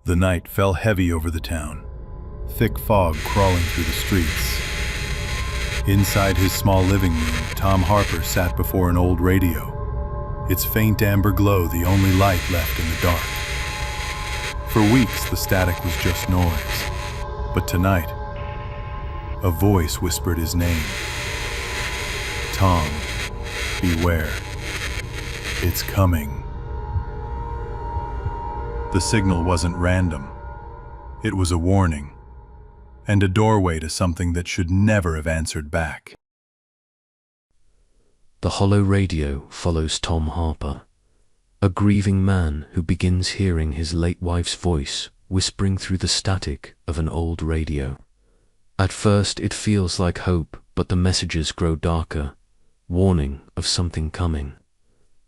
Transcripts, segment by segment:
The night fell heavy over the town, thick fog crawling through the streets. Inside his small living room, Tom Harper sat before an old radio, its faint amber glow the only light left in the dark. For weeks, the static was just noise, but tonight, a voice whispered his name. Tom, beware. It's coming. The signal wasn't random. It was a warning, and a doorway to something that should never have answered back. The hollow radio follows Tom Harper, a grieving man who begins hearing his late wife's voice whispering through the static of an old radio. At first it feels like hope, but the messages grow darker, warning of something coming.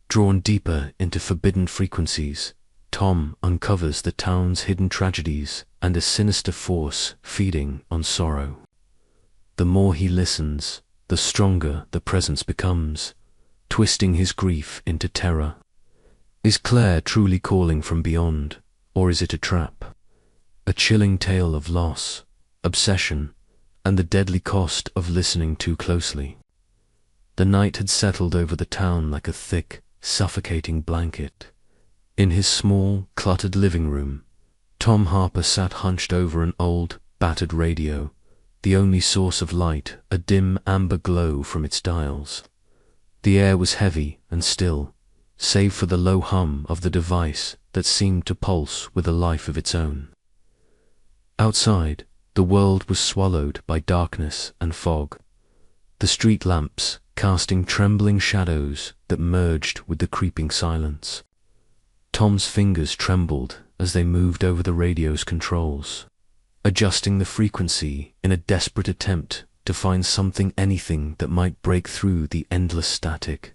Drawn deeper into forbidden frequencies, Tom uncovers the town's hidden tragedies and a sinister force feeding on sorrow. The more he listens, the stronger the presence becomes, twisting his grief into terror. Is Claire truly calling from beyond, or is it a trap? A chilling tale of loss, obsession, and the deadly cost of listening too closely. The night had settled over the town like a thick, suffocating blanket. In his small, cluttered living room, Tom Harper sat hunched over an old, battered radio, the only source of light a dim amber glow from its dials. The air was heavy and still, save for the low hum of the device that seemed to pulse with a life of its own. Outside, the world was swallowed by darkness and fog, the street lamps casting trembling shadows that merged with the creeping silence. Tom's fingers trembled as they moved over the radio's controls, adjusting the frequency in a desperate attempt to find anything that might break through the endless static.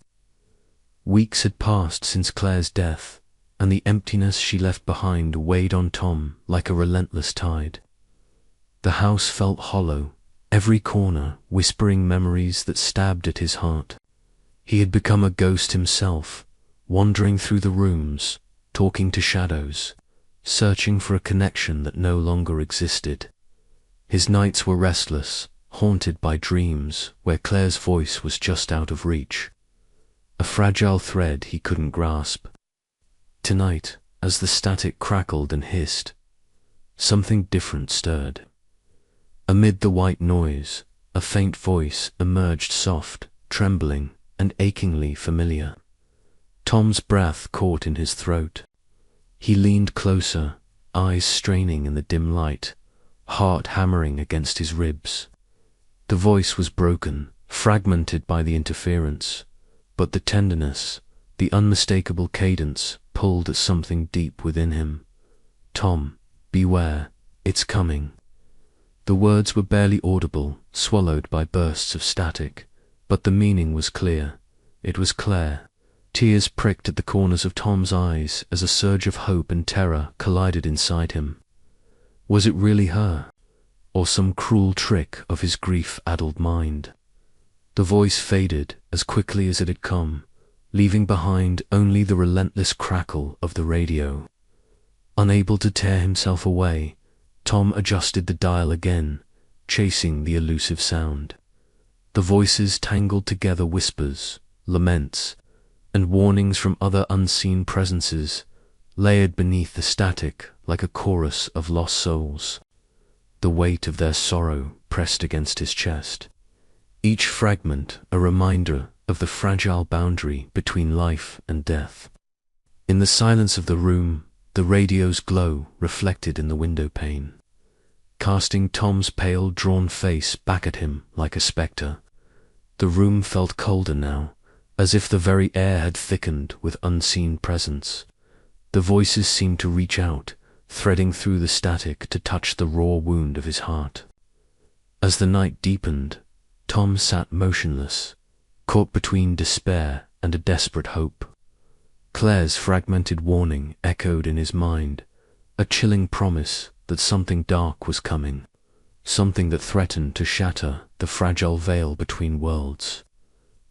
Weeks had passed since Claire's death, and the emptiness she left behind weighed on Tom like a relentless tide. The house felt hollow, every corner whispering memories that stabbed at his heart. He had become a ghost himself, wandering through the rooms, talking to shadows, searching for a connection that no longer existed. His nights were restless, haunted by dreams where Claire's voice was just out of reach, a fragile thread he couldn't grasp. Tonight, as the static crackled and hissed, something different stirred. Amid the white noise, a faint voice emerged, soft, trembling, and achingly familiar. Tom's breath caught in his throat. He leaned closer, eyes straining in the dim light, heart hammering against his ribs. The voice was broken, fragmented by the interference, but the tenderness, the unmistakable cadence, pulled at something deep within him. Tom, beware, it's coming. The words were barely audible, swallowed by bursts of static, but the meaning was clear. It was Claire. Tears pricked at the corners of Tom's eyes as a surge of hope and terror collided inside him. Was it really her, or some cruel trick of his grief-addled mind? The voice faded as quickly as it had come, leaving behind only the relentless crackle of the radio. Unable to tear himself away, Tom adjusted the dial again, chasing the elusive sound. The voices tangled together whispers, laments, and warnings from other unseen presences, layered beneath the static like a chorus of lost souls. The weight of their sorrow pressed against his chest, each fragment a reminder of the fragile boundary between life and death. In the silence of the room, the radio's glow reflected in the window pane, casting Tom's pale, drawn face back at him like a spectre. The room felt colder now, as if the very air had thickened with unseen presence. The voices seemed to reach out, threading through the static to touch the raw wound of his heart. As the night deepened, Tom sat motionless, caught between despair and a desperate hope. Claire's fragmented warning echoed in his mind, a chilling promise that something dark was coming, something that threatened to shatter the fragile veil between worlds.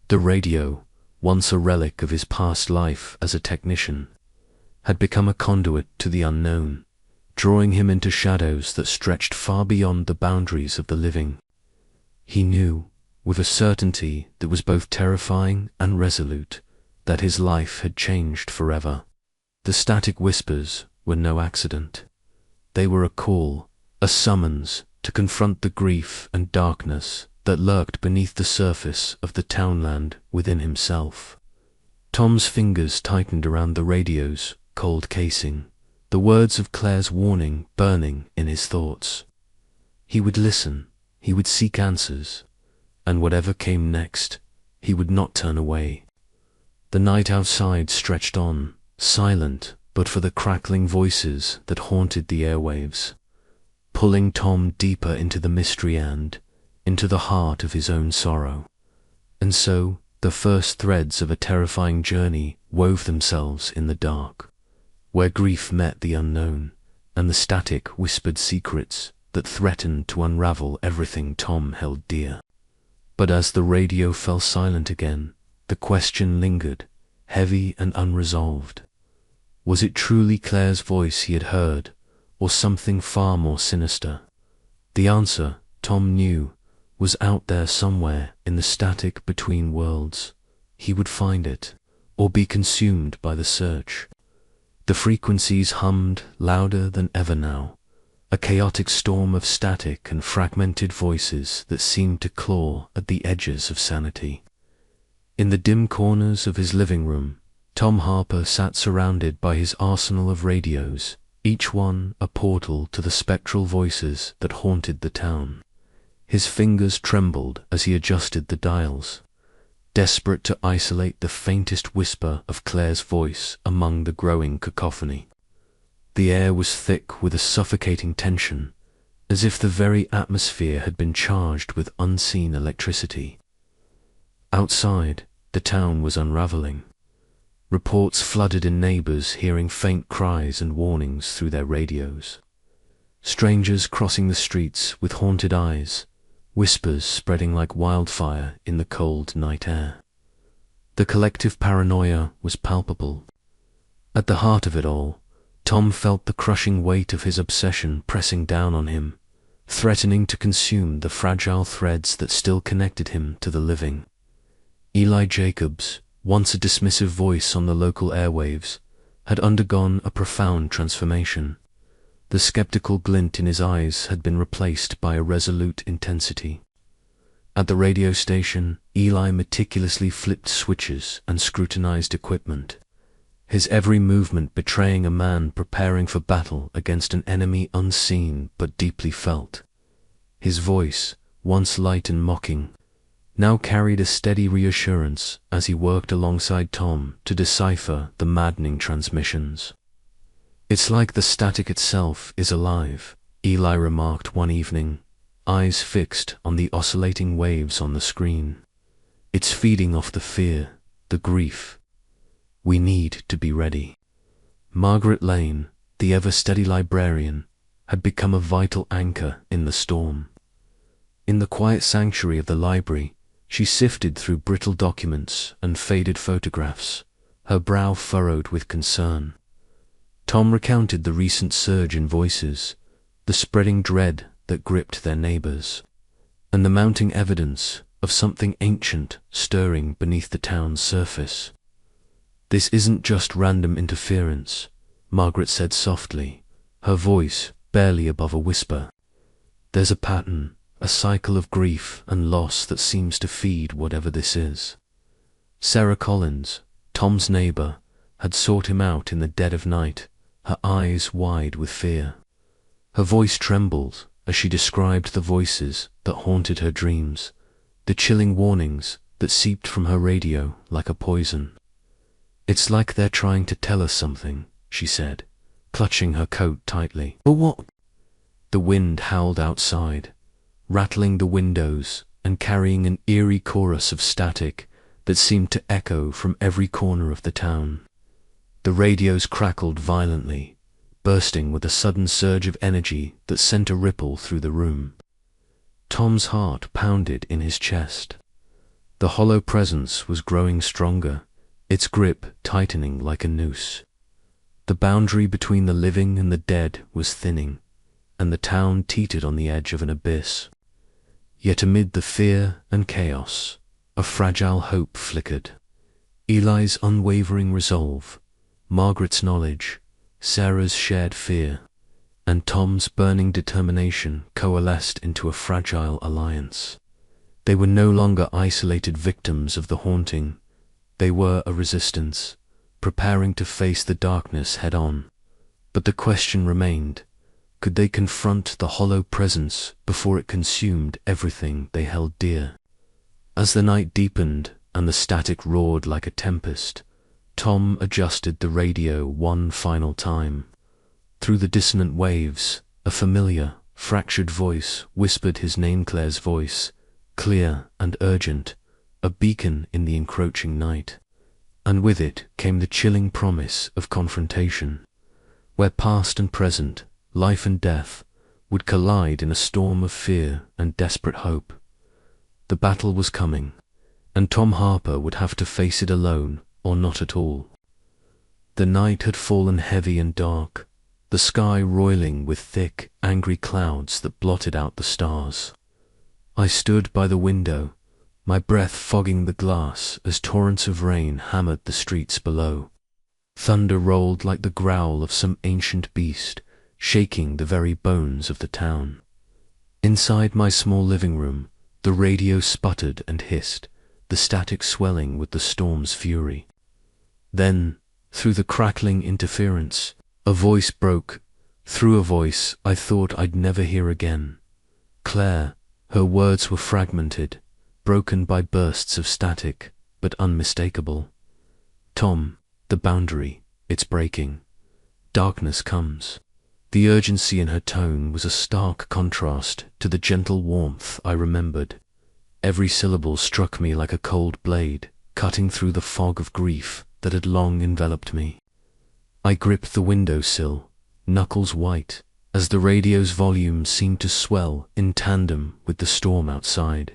The radio, once a relic of his past life as a technician, had become a conduit to the unknown, drawing him into shadows that stretched far beyond the boundaries of the living. He knew, with a certainty that was both terrifying and resolute, that his life had changed forever. The static whispers were no accident. They were a call, a summons to confront the grief and darkness that lurked beneath the surface of the townland within himself. Tom's fingers tightened around the radio's cold casing, the words of Claire's warning burning in his thoughts. He would listen, he would seek answers, and whatever came next, he would not turn away. The night outside stretched on, silent but for the crackling voices that haunted the airwaves, pulling Tom deeper into the mystery and into the heart of his own sorrow. And so the first threads of a terrifying journey wove themselves in the dark, where grief met the unknown, and the static whispered secrets that threatened to unravel everything Tom held dear. But as the radio fell silent again, the question lingered, heavy and unresolved. Was it truly Claire's voice he had heard, or something far more sinister? The answer, Tom knew, was out there somewhere in the static between worlds. He would find it, or be consumed by the search. The frequencies hummed louder than ever now, a chaotic storm of static and fragmented voices that seemed to claw at the edges of sanity. In the dim corners of his living room, Tom Harper sat surrounded by his arsenal of radios, each one a portal to the spectral voices that haunted the town. His fingers trembled as he adjusted the dials, desperate to isolate the faintest whisper of Claire's voice among the growing cacophony. The air was thick with a suffocating tension, as if the very atmosphere had been charged with unseen electricity. Outside, the town was unraveling. Reports flooded in neighbors hearing faint cries and warnings through their radios. Strangers crossing the streets with haunted eyes, whispers spreading like wildfire in the cold night air. The collective paranoia was palpable. At the heart of it all, Tom felt the crushing weight of his obsession pressing down on him, threatening to consume the fragile threads that still connected him to the living. Eli Jacobs, once a dismissive voice on the local airwaves, had undergone a profound transformation. The skeptical glint in his eyes had been replaced by a resolute intensity. At the radio station, Eli meticulously flipped switches and scrutinized equipment, his every movement betraying a man preparing for battle against an enemy unseen but deeply felt. His voice, once light and mocking, now carried a steady reassurance as he worked alongside Tom to decipher the maddening transmissions. "It's like the static itself is alive," Eli remarked one evening, eyes fixed on the oscillating waves on the screen. "It's feeding off the fear, the grief. We need to be ready." Margaret Lane, the ever-steady librarian, had become a vital anchor in the storm. In the quiet sanctuary of the library, she sifted through brittle documents and faded photographs, her brow furrowed with concern. Tom recounted the recent surge in voices, the spreading dread that gripped their neighbors, and the mounting evidence of something ancient stirring beneath the town's surface. "This isn't just random interference," Margaret said softly, her voice barely above a whisper. "There's a pattern, a cycle of grief and loss that seems to feed whatever this is." Sarah Collins, Tom's neighbor, had sought him out in the dead of night, her eyes wide with fear. Her voice trembled as she described the voices that haunted her dreams, the chilling warnings that seeped from her radio like a poison. "It's like they're trying to tell us something," she said, clutching her coat tightly. "But what?" The wind howled outside, rattling the windows and carrying an eerie chorus of static that seemed to echo from every corner of the town. The radios crackled violently, bursting with a sudden surge of energy that sent a ripple through the room. Tom's heart pounded in his chest. The hollow presence was growing stronger, its grip tightening like a noose. The boundary between the living and the dead was thinning, and the town teetered on the edge of an abyss. Yet amid the fear and chaos, a fragile hope flickered. Eli's unwavering resolve, Margaret's knowledge, Sarah's shared fear, and Tom's burning determination coalesced into a fragile alliance. They were no longer isolated victims of the haunting. They were a resistance, preparing to face the darkness head-on. But the question remained: could they confront the hollow presence before it consumed everything they held dear? As the night deepened and the static roared like a tempest, Tom adjusted the radio one final time. Through the dissonant waves, a familiar, fractured voice whispered his name. Claire's voice, clear and urgent, a beacon in the encroaching night. And with it came the chilling promise of confrontation, where past and present, life and death, would collide in a storm of fear and desperate hope. The battle was coming, and Tom Harper would have to face it alone or not at all. The night had fallen heavy and dark, the sky roiling with thick, angry clouds that blotted out the stars. I stood by the window, my breath fogging the glass as torrents of rain hammered the streets below. Thunder rolled like the growl of some ancient beast, shaking the very bones of the town. Inside my small living room, the radio sputtered and hissed, the static swelling with the storm's fury. Then, through the crackling interference, a voice broke, through a voice I thought I'd never hear again. Claire, her words were fragmented, broken by bursts of static, but unmistakable. Tom, the boundary, it's breaking. Darkness comes. The urgency in her tone was a stark contrast to the gentle warmth I remembered. Every syllable struck me like a cold blade, cutting through the fog of grief that had long enveloped me. I gripped the windowsill, knuckles white, as the radio's volume seemed to swell in tandem with the storm outside.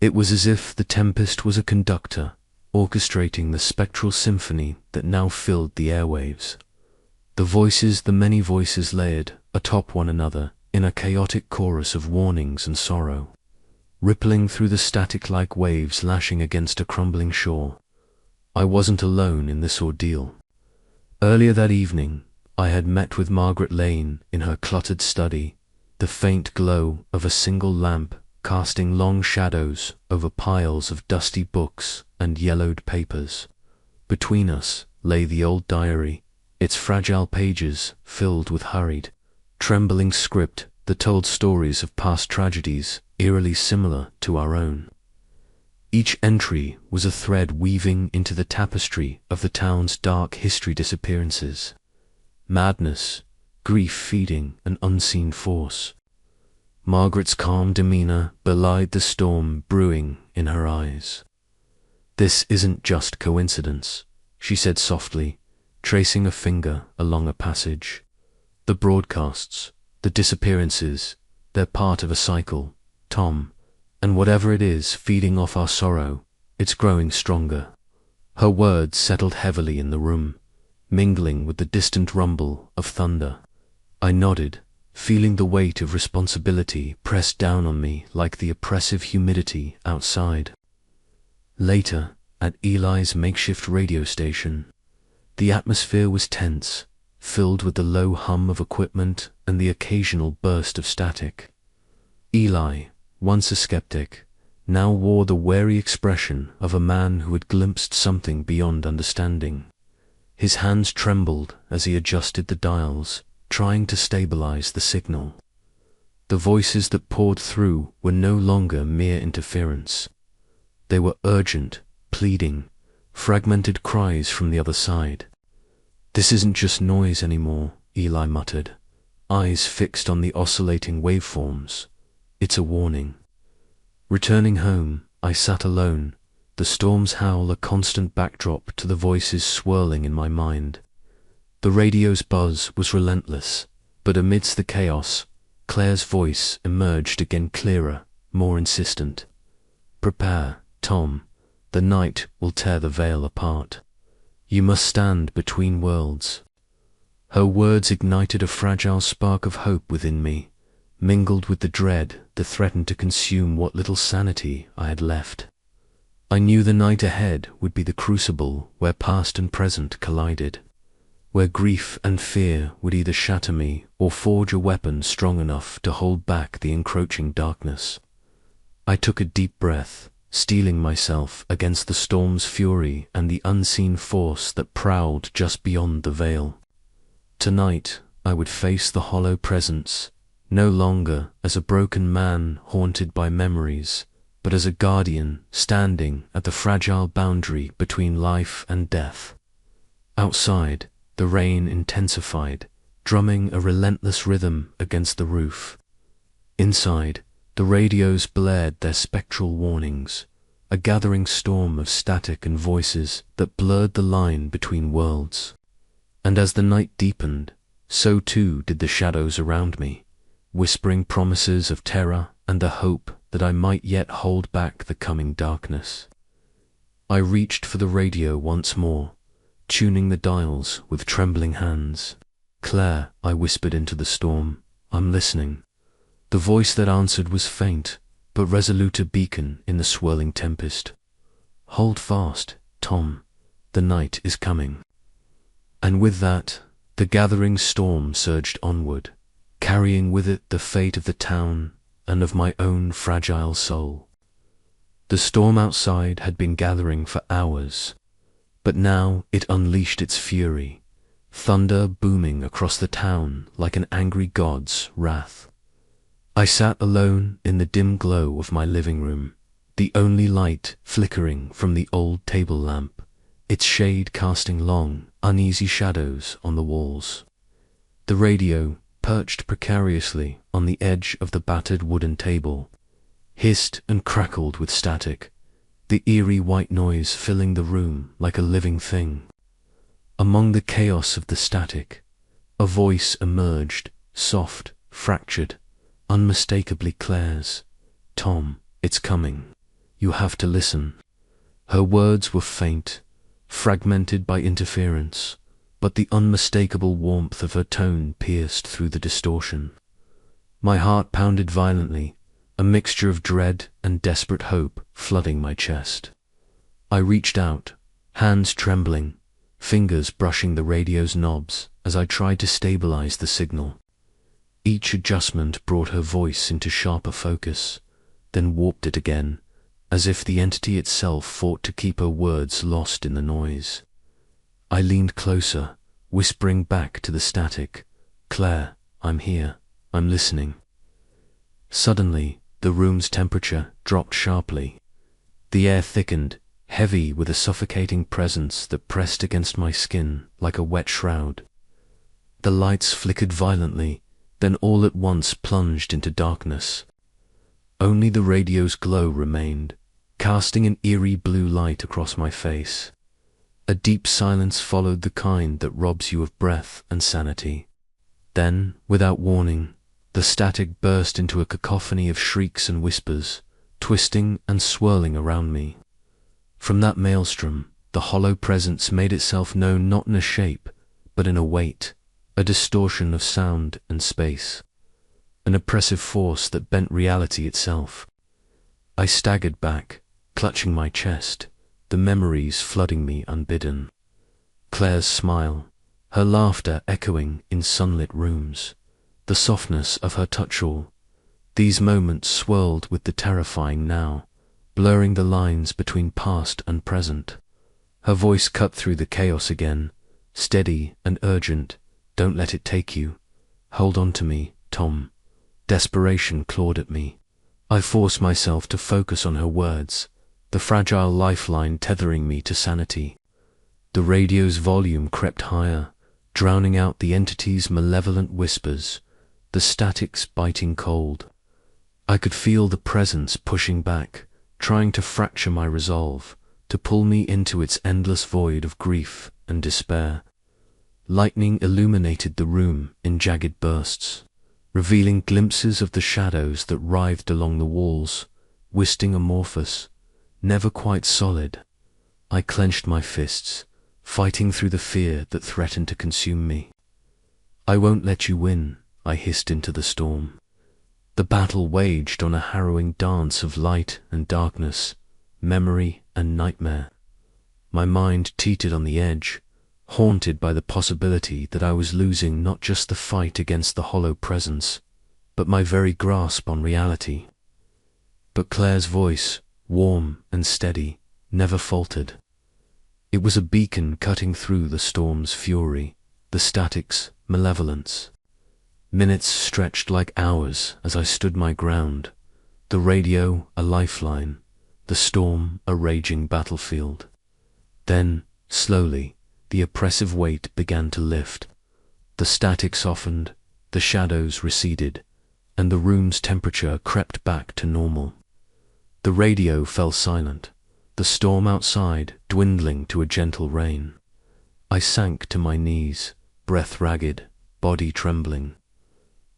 It was as if the tempest was a conductor, orchestrating the spectral symphony that now filled the airwaves. The many voices layered atop one another in a chaotic chorus of warnings and sorrow, rippling through the static-like waves lashing against a crumbling shore. I wasn't alone in this ordeal. Earlier that evening, I had met with Margaret Lane in her cluttered study, the faint glow of a single lamp casting long shadows over piles of dusty books and yellowed papers. Between us lay the old diary, its fragile pages filled with hurried, trembling script that told stories of past tragedies eerily similar to our own. Each entry was a thread weaving into the tapestry of the town's dark history: disappearances, madness, grief feeding an unseen force. Margaret's calm demeanor belied the storm brewing in her eyes. "This isn't just coincidence," she said softly, tracing a finger along a passage. "The broadcasts, the disappearances, they're part of a cycle, Tom, and whatever it is feeding off our sorrow, it's growing stronger." Her words settled heavily in the room, mingling with the distant rumble of thunder. I nodded, feeling the weight of responsibility pressed down on me like the oppressive humidity outside. Later, at Eli's makeshift radio station, the atmosphere was tense, filled with the low hum of equipment and the occasional burst of static. Eli, once a skeptic, now wore the wary expression of a man who had glimpsed something beyond understanding. His hands trembled as he adjusted the dials, trying to stabilize the signal. The voices that poured through were no longer mere interference. They were urgent, pleading, fragmented cries from the other side. "This isn't just noise anymore," Eli muttered, eyes fixed on the oscillating waveforms. "It's a warning." Returning home, I sat alone, the storm's howl a constant backdrop to the voices swirling in my mind. The radio's buzz was relentless, but amidst the chaos, Claire's voice emerged again, clearer, more insistent. "Prepare, Tom. The night will tear the veil apart. You must stand between worlds." Her words ignited a fragile spark of hope within me, mingled with the dread that threatened to consume what little sanity I had left. I knew the night ahead would be the crucible where past and present collided, where grief and fear would either shatter me or forge a weapon strong enough to hold back the encroaching darkness. I took a deep breath, steeling myself against the storm's fury and the unseen force that prowled just beyond the veil. Tonight I would face the hollow presence, no longer as a broken man haunted by memories, but as a guardian standing at the fragile boundary between life and death. Outside, the rain intensified, drumming a relentless rhythm against the roof. Inside, the radios blared their spectral warnings, a gathering storm of static and voices that blurred the line between worlds. And as the night deepened, so too did the shadows around me, whispering promises of terror and the hope that I might yet hold back the coming darkness. I reached for the radio once more, tuning the dials with trembling hands. "Claire," I whispered into the storm, "I'm listening." The voice that answered was faint, but resolute a beacon in the swirling tempest. "Hold fast, Tom, the night is coming." And with that, the gathering storm surged onward, carrying with it the fate of the town and of my own fragile soul. The storm outside had been gathering for hours, but now it unleashed its fury, thunder booming across the town like an angry god's wrath. I sat alone in the dim glow of my living room, the only light flickering from the old table lamp, its shade casting long, uneasy shadows on the walls. The radio, perched precariously on the edge of the battered wooden table, hissed and crackled with static, the eerie white noise filling the room like a living thing. Among the chaos of the static, a voice emerged, soft, fractured, unmistakably Claire's. "Tom, it's coming. You have to listen." Her words were faint, fragmented by interference, but the unmistakable warmth of her tone pierced through the distortion. My heart pounded violently, a mixture of dread and desperate hope flooding my chest. I reached out, hands trembling, fingers brushing the radio's knobs as I tried to stabilize the signal. Each adjustment brought her voice into sharper focus, then warped it again, as if the entity itself fought to keep her words lost in the noise. I leaned closer, whispering back to the static, "Claire, I'm here, I'm listening." Suddenly, the room's temperature dropped sharply. The air thickened, heavy with a suffocating presence that pressed against my skin like a wet shroud. The lights flickered violently, then all at once plunged into darkness. Only the radio's glow remained, casting an eerie blue light across my face. A deep silence followed, the kind that robs you of breath and sanity. Then, without warning, the static burst into a cacophony of shrieks and whispers, twisting and swirling around me. From that maelstrom, the hollow presence made itself known not in a shape, but in a weight, a distortion of sound and space, an oppressive force that bent reality itself. I staggered back, clutching my chest, the memories flooding me unbidden. Claire's smile, her laughter echoing in sunlit rooms, the softness of her touch, all these moments swirled with the terrifying now, blurring the lines between past and present. Her voice cut through the chaos again, steady and urgent. "Don't let it take you. Hold on to me, Tom." Desperation clawed at me. I forced myself to focus on her words, the fragile lifeline tethering me to sanity. The radio's volume crept higher, drowning out the entity's malevolent whispers, the static's biting cold. I could feel the presence pushing back, trying to fracture my resolve, to pull me into its endless void of grief and despair. Lightning illuminated the room in jagged bursts, revealing glimpses of the shadows that writhed along the walls, wisting amorphous, never quite solid. I clenched my fists, fighting through the fear that threatened to consume me. "I won't let you win," I hissed into the storm. The battle waged on a harrowing dance of light and darkness, memory and nightmare. My mind teetered on the edge, haunted by the possibility that I was losing not just the fight against the hollow presence, but my very grasp on reality. But Claire's voice, warm and steady, never faltered. It was a beacon cutting through the storm's fury, the static's malevolence. Minutes stretched like hours as I stood my ground, the radio a lifeline, the storm a raging battlefield. Then, slowly, the oppressive weight began to lift. The static softened, the shadows receded, and the room's temperature crept back to normal. The radio fell silent, the storm outside dwindling to a gentle rain. I sank to my knees, breath ragged, body trembling.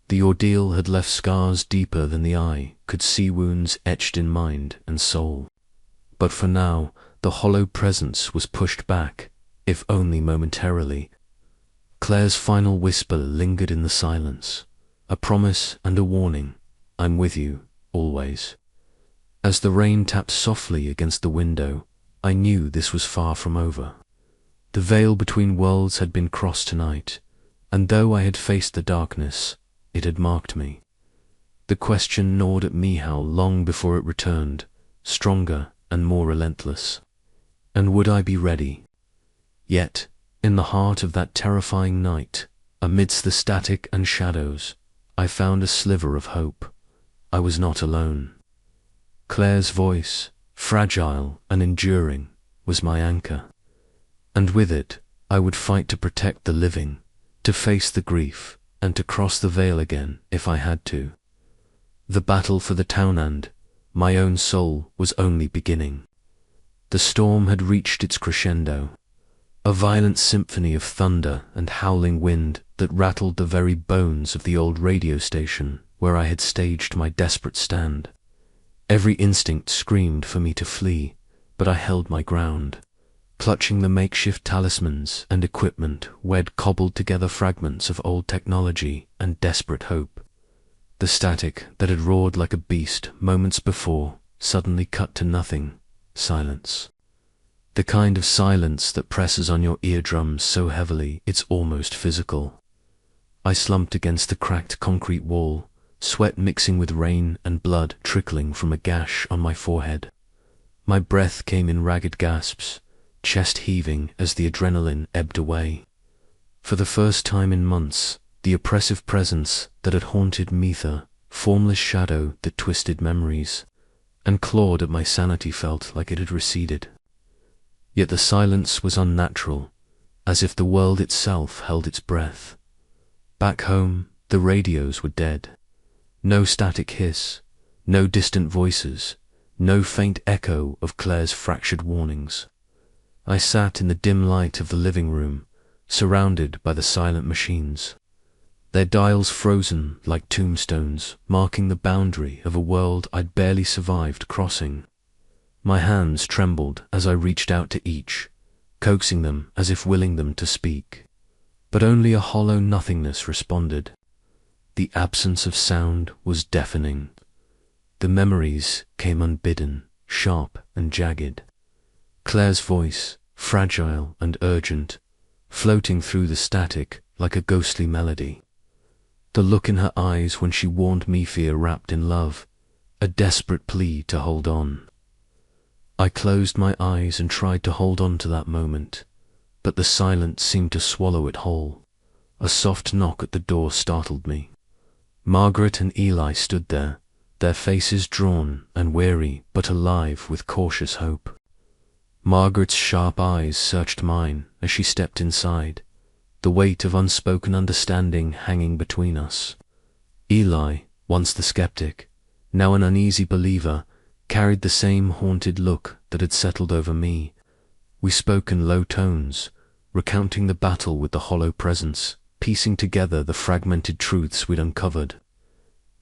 The ordeal had left scars deeper than the eye could see, wounds etched in mind and soul. But for now, the hollow presence was pushed back, if only momentarily. Claire's final whisper lingered in the silence, a promise and a warning: "I'm with you, always." As the rain tapped softly against the window, I knew this was far from over. The veil between worlds had been crossed tonight, and though I had faced the darkness, it had marked me. The question gnawed at me how long before it returned, stronger and more relentless. And would I be ready? Yet, in the heart of that terrifying night, amidst the static and shadows, I found a sliver of hope. I was not alone. Claire's voice, fragile and enduring, was my anchor. And with it, I would fight to protect the living, to face the grief, and to cross the veil again if I had to. The battle for the townland, my own soul, was only beginning. The storm had reached its crescendo, a violent symphony of thunder and howling wind that rattled the very bones of the old radio station where I had staged my desperate stand. Every instinct screamed for me to flee, but I held my ground, clutching the makeshift talismans and equipment where'd cobbled together fragments of old technology and desperate hope. The static that had roared like a beast moments before suddenly cut to nothing. Silence. The kind of silence that presses on your eardrums so heavily it's almost physical. I slumped against the cracked concrete wall, sweat mixing with rain and blood trickling from a gash on my forehead. My breath came in ragged gasps, chest heaving as the adrenaline ebbed away. For the first time in months, the oppressive presence that had haunted Mether, formless shadow that twisted memories, and clawed at my sanity, felt like it had receded. Yet the silence was unnatural, as if the world itself held its breath. Back home, the radios were dead. No static hiss, no distant voices, no faint echo of Claire's fractured warnings. I sat in the dim light of the living room, surrounded by the silent machines, their dials frozen like tombstones, marking the boundary of a world I'd barely survived crossing. My hands trembled as I reached out to each, coaxing them as if willing them to speak. But only a hollow nothingness responded. The absence of sound was deafening. The memories came unbidden, sharp and jagged. Claire's voice, fragile and urgent, floating through the static like a ghostly melody. The look in her eyes when she warned me, fear wrapped in love, a desperate plea to hold on. I closed my eyes and tried to hold on to that moment, but the silence seemed to swallow it whole. A soft knock at the door startled me. Margaret and Eli stood there, their faces drawn and weary but alive with cautious hope. Margaret's sharp eyes searched mine as she stepped inside, the weight of unspoken understanding hanging between us. Eli, once the skeptic, now an uneasy believer, carried the same haunted look that had settled over me. We spoke in low tones, recounting the battle with the hollow presence, piecing together the fragmented truths we'd uncovered.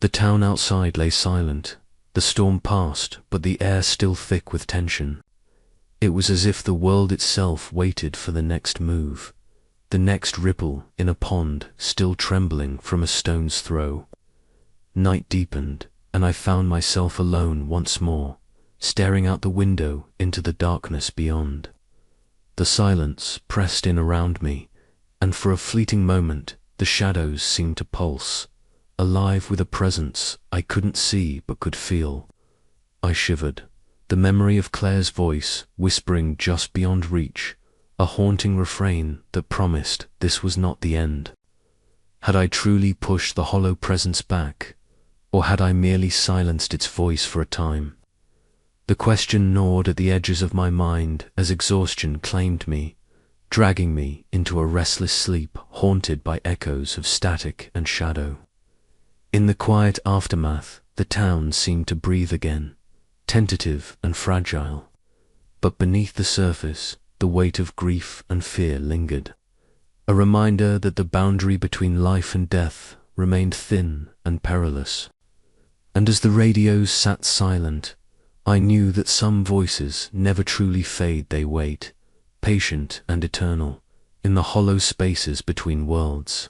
The town outside lay silent. The storm passed, but the air still thick with tension. It was as if the world itself waited for the next move, the next ripple in a pond still trembling from a stone's throw. Night deepened, and I found myself alone once more, staring out the window into the darkness beyond. The silence pressed in around me, and for a fleeting moment the shadows seemed to pulse, alive with a presence I couldn't see but could feel. I shivered. The memory of Claire's voice whispering just beyond reach, a haunting refrain that promised this was not the end. Had I truly pushed the hollow presence back, or had I merely silenced its voice for a time? The question gnawed at the edges of my mind as exhaustion claimed me, dragging me into a restless sleep haunted by echoes of static and shadow. In the quiet aftermath, the town seemed to breathe again, tentative and fragile, but beneath the surface, the weight of grief and fear lingered, a reminder that the boundary between life and death remained thin and perilous. And as the radios sat silent, I knew that some voices never truly fade. They wait, patient and eternal, in the hollow spaces between worlds.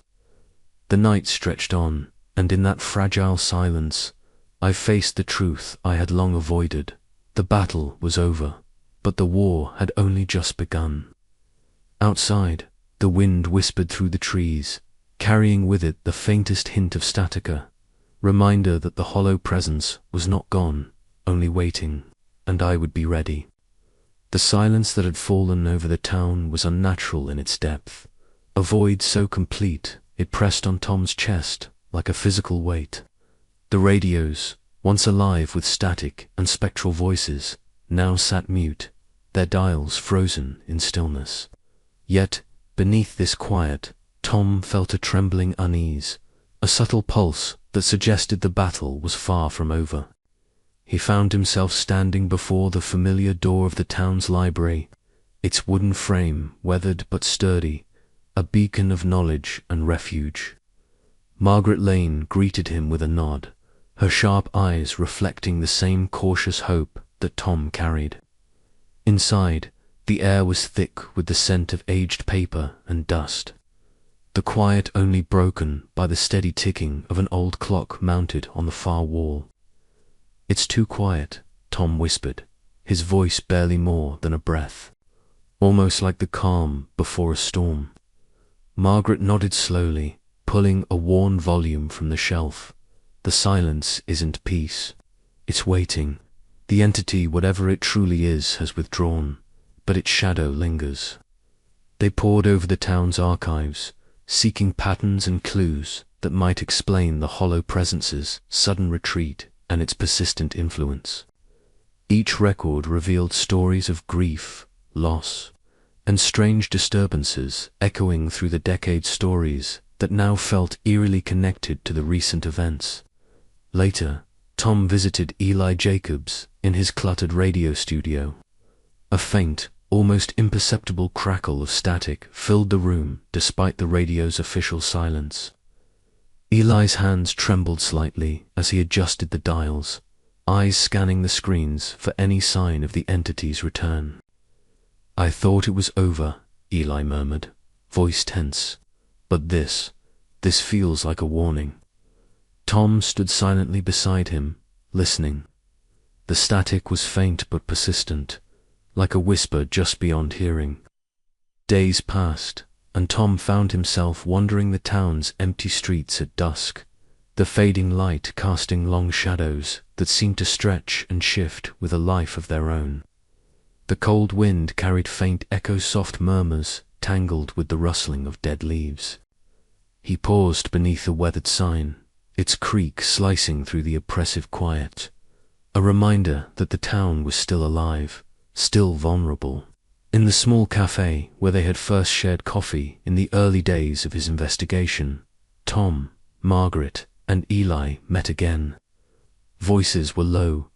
The night stretched on, and in that fragile silence, I faced the truth I had long avoided. The battle was over, but the war had only just begun. Outside, the wind whispered through the trees, carrying with it the faintest hint of statica, reminder that the hollow presence was not gone, only waiting, and I would be ready. The silence that had fallen over the town was unnatural in its depth, a void so complete it pressed on Tom's chest like a physical weight. The radios, once alive with static and spectral voices, now sat mute, their dials frozen in stillness. Yet, beneath this quiet, Tom felt a trembling unease, a subtle pulse that suggested the battle was far from over. He found himself standing before the familiar door of the town's library, its wooden frame weathered but sturdy, a beacon of knowledge and refuge. Margaret Lane greeted him with a nod, her sharp eyes reflecting the same cautious hope that Tom carried. Inside, the air was thick with the scent of aged paper and dust, the quiet only broken by the steady ticking of an old clock mounted on the far wall. "It's too quiet," Tom whispered, his voice barely more than a breath, almost like the calm before a storm. Margaret nodded slowly, pulling a worn volume from the shelf. "The silence isn't peace. It's waiting. The entity, whatever it truly is, has withdrawn, but its shadow lingers." They pored over the town's archives, seeking patterns and clues that might explain the hollow presence's sudden retreat and its persistent influence. Each record revealed stories of grief, loss, and strange disturbances echoing through the decades, stories that now felt eerily connected to the recent events. Later, Tom visited Eli Jacobs in his cluttered radio studio. A faint, almost imperceptible crackle of static filled the room despite the radio's official silence. Eli's hands trembled slightly as he adjusted the dials, eyes scanning the screens for any sign of the entity's return. "I thought it was over," Eli murmured, voice tense. "But this feels like a warning." Tom stood silently beside him, listening. The static was faint but persistent, like a whisper just beyond hearing. Days passed, and Tom found himself wandering the town's empty streets at dusk, the fading light casting long shadows that seemed to stretch and shift with a life of their own. The cold wind carried faint echo-soft murmurs tangled with the rustling of dead leaves. He paused beneath a weathered sign, its creak slicing through the oppressive quiet, a reminder that the town was still alive, still vulnerable. In the small cafe where they had first shared coffee in the early days of his investigation, Tom, Margaret, and Eli met again. Voices were low,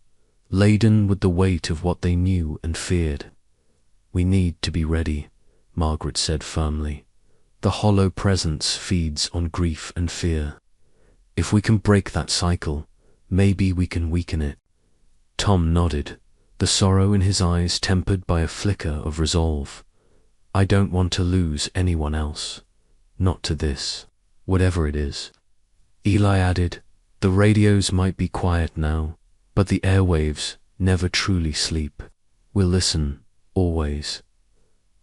laden with the weight of what they knew and feared. "We need to be ready," Margaret said firmly. "The hollow presence feeds on grief and fear. If we can break that cycle, maybe we can weaken it." Tom nodded, the sorrow in his eyes tempered by a flicker of resolve. I don't want to lose anyone else. Not to this, whatever it is. Eli added, the radios might be quiet now, but the airwaves never truly sleep. We'll listen, always.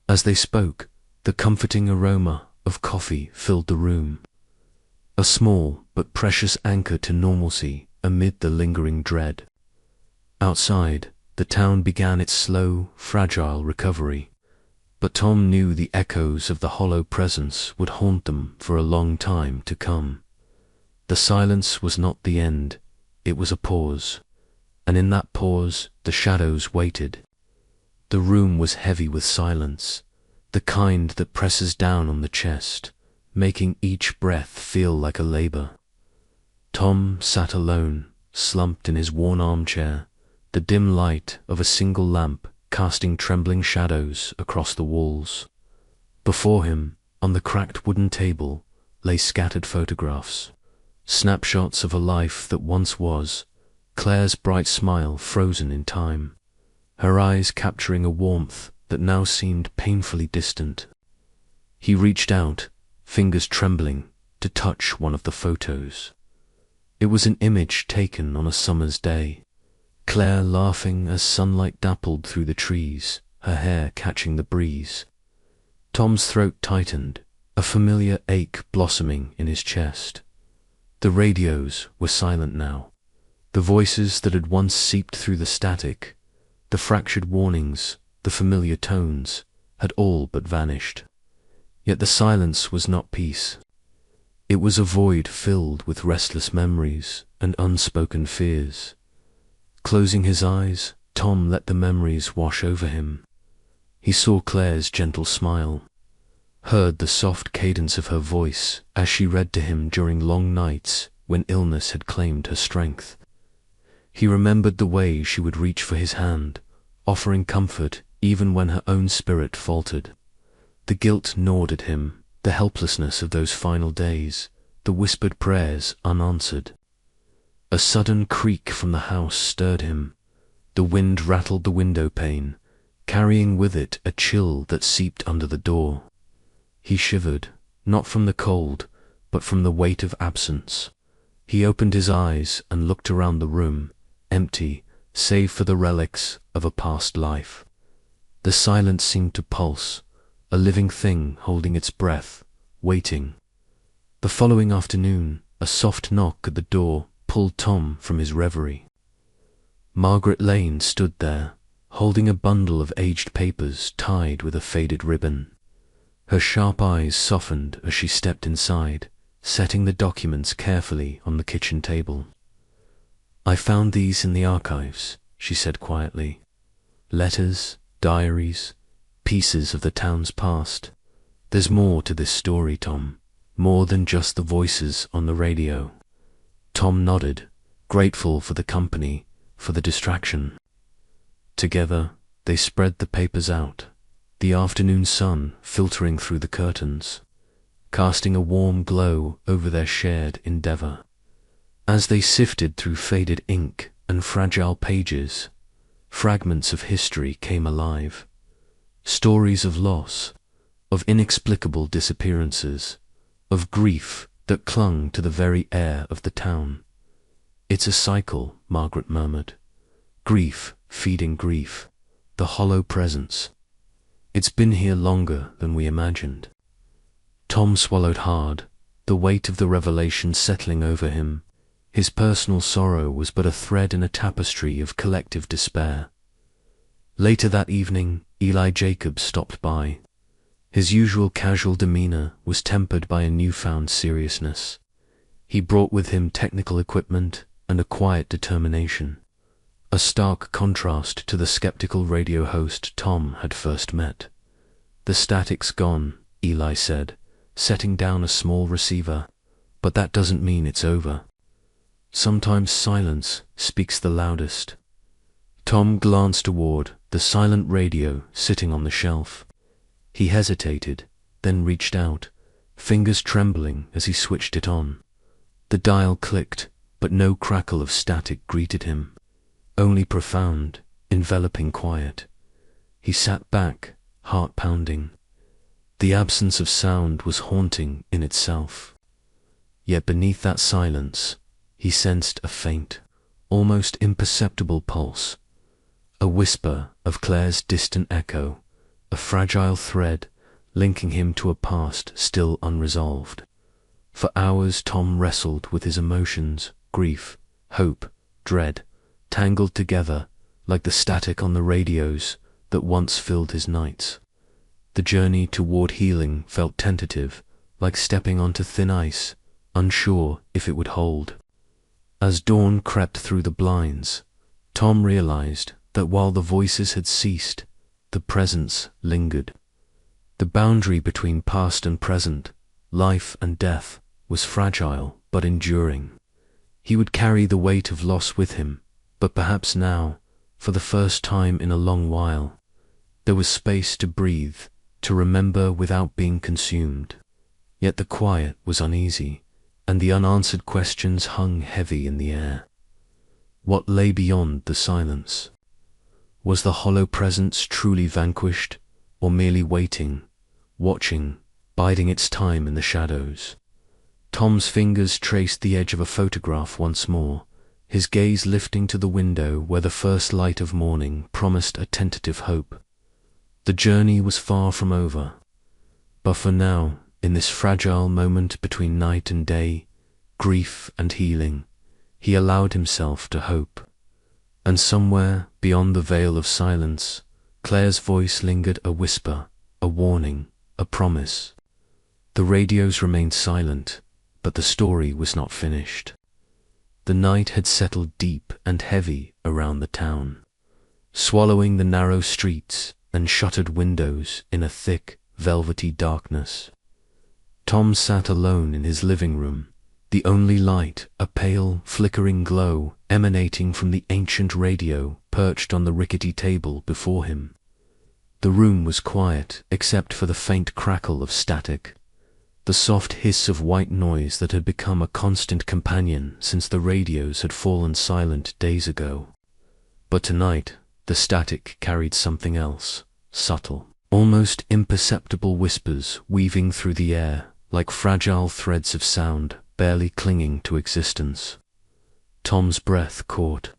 As they spoke, the comforting aroma of coffee filled the room. A small but precious anchor to normalcy amid the lingering dread. Outside, the town began its slow, fragile recovery, but Tom knew the echoes of the hollow presence would haunt them for a long time to come. The silence was not the end, it was a pause, and in that pause the shadows waited. The room was heavy with silence, the kind that presses down on the chest, making each breath feel like a labor. Tom sat alone, slumped in his worn armchair, the dim light of a single lamp casting trembling shadows across the walls. Before him, on the cracked wooden table, lay scattered photographs, snapshots of a life that once was, Claire's bright smile frozen in time, her eyes capturing a warmth that now seemed painfully distant. He reached out, fingers trembling, to touch one of the photos. It was an image taken on a summer's day, Claire laughing as sunlight dappled through the trees, her hair catching the breeze. Tom's throat tightened, a familiar ache blossoming in his chest. The radios were silent now. The voices that had once seeped through the static, the fractured warnings, the familiar tones, had all but vanished. Yet the silence was not peace. It was a void filled with restless memories and unspoken fears. Closing his eyes, Tom let the memories wash over him. He saw Claire's gentle smile, heard the soft cadence of her voice as she read to him during long nights when illness had claimed her strength. He remembered the way she would reach for his hand, offering comfort even when her own spirit faltered. The guilt gnawed at him, the helplessness of those final days, the whispered prayers unanswered. A sudden creak from the house stirred him. The wind rattled the window pane, carrying with it a chill that seeped under the door. He shivered, not from the cold, but from the weight of absence. He opened his eyes and looked around the room, empty, save for the relics of a past life. The silence seemed to pulse, a living thing holding its breath, waiting. The following afternoon, a soft knock at the door pulled Tom from his reverie. Margaret Lane stood there, holding a bundle of aged papers tied with a faded ribbon. Her sharp eyes softened as she stepped inside, setting the documents carefully on the kitchen table. "I found these in the archives," she said quietly. "Letters, diaries, pieces of the town's past. There's more to this story, Tom, more than just the voices on the radio." Tom nodded, grateful for the company, for the distraction. Together, they spread the papers out, the afternoon sun filtering through the curtains, casting a warm glow over their shared endeavor. As they sifted through faded ink and fragile pages, fragments of history came alive. Stories of loss, of inexplicable disappearances, of grief that clung to the very air of the town. "It's a cycle," Margaret murmured. "Grief feeding grief, the hollow presence. It's been here longer than we imagined." Tom swallowed hard, the weight of the revelation settling over him. His personal sorrow was but a thread in a tapestry of collective despair. Later that evening, Eli Jacobs stopped by. His usual casual demeanor was tempered by a newfound seriousness. He brought with him technical equipment and a quiet determination, a stark contrast to the skeptical radio host Tom had first met. "The static's gone," Eli said, setting down a small receiver, "but that doesn't mean it's over. Sometimes silence speaks the loudest." Tom glanced toward the silent radio sitting on the shelf. He hesitated, then reached out, fingers trembling as he switched it on. The dial clicked, but no crackle of static greeted him, only profound, enveloping quiet. He sat back, heart pounding. The absence of sound was haunting in itself. Yet beneath that silence, he sensed a faint, almost imperceptible pulse, a whisper of Claire's distant echo, a fragile thread linking him to a past still unresolved. For hours Tom wrestled with his emotions, grief, hope, dread, tangled together like the static on the radios that once filled his nights. The journey toward healing felt tentative, like stepping onto thin ice, unsure if it would hold. As dawn crept through the blinds, Tom realized that while the voices had ceased, the presence lingered. The boundary between past and present, life and death, was fragile but enduring. He would carry the weight of loss with him, but perhaps now, for the first time in a long while, there was space to breathe, to remember without being consumed. Yet the quiet was uneasy, and the unanswered questions hung heavy in the air. What lay beyond the silence? Was the hollow presence truly vanquished, or merely waiting, watching, biding its time in the shadows? Tom's fingers traced the edge of a photograph once more, his gaze lifting to the window where the first light of morning promised a tentative hope. The journey was far from over, but for now, in this fragile moment between night and day, grief and healing, he allowed himself to hope. And somewhere beyond the veil of silence, Claire's voice lingered, a whisper, a warning, a promise. The radios remained silent, but the story was not finished. The night had settled deep and heavy around the town, swallowing the narrow streets and shuttered windows in a thick, velvety darkness. Tom sat alone in his living room, the only light a pale, flickering glow emanating from the ancient radio perched on the rickety table before him. The room was quiet except for the faint crackle of static, the soft hiss of white noise that had become a constant companion since the radios had fallen silent days ago. But tonight, the static carried something else, subtle, almost imperceptible whispers weaving through the air like fragile threads of sound barely clinging to existence. Tom's breath caught.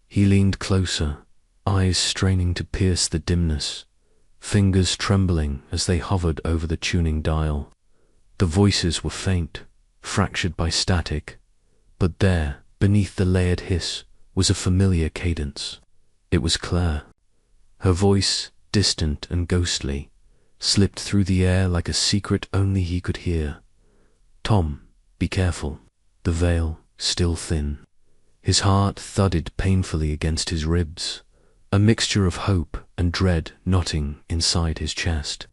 He leaned closer, eyes straining to pierce the dimness, fingers trembling as they hovered over the tuning dial. The voices were faint, fractured by static, but there, beneath the layered hiss, was a familiar cadence. It was Claire. Her voice, distant and ghostly, slipped through the air like a secret only he could hear. "Tom, be careful." The veil, still thin. His heart thudded painfully against his ribs, a mixture of hope and dread knotting inside his chest.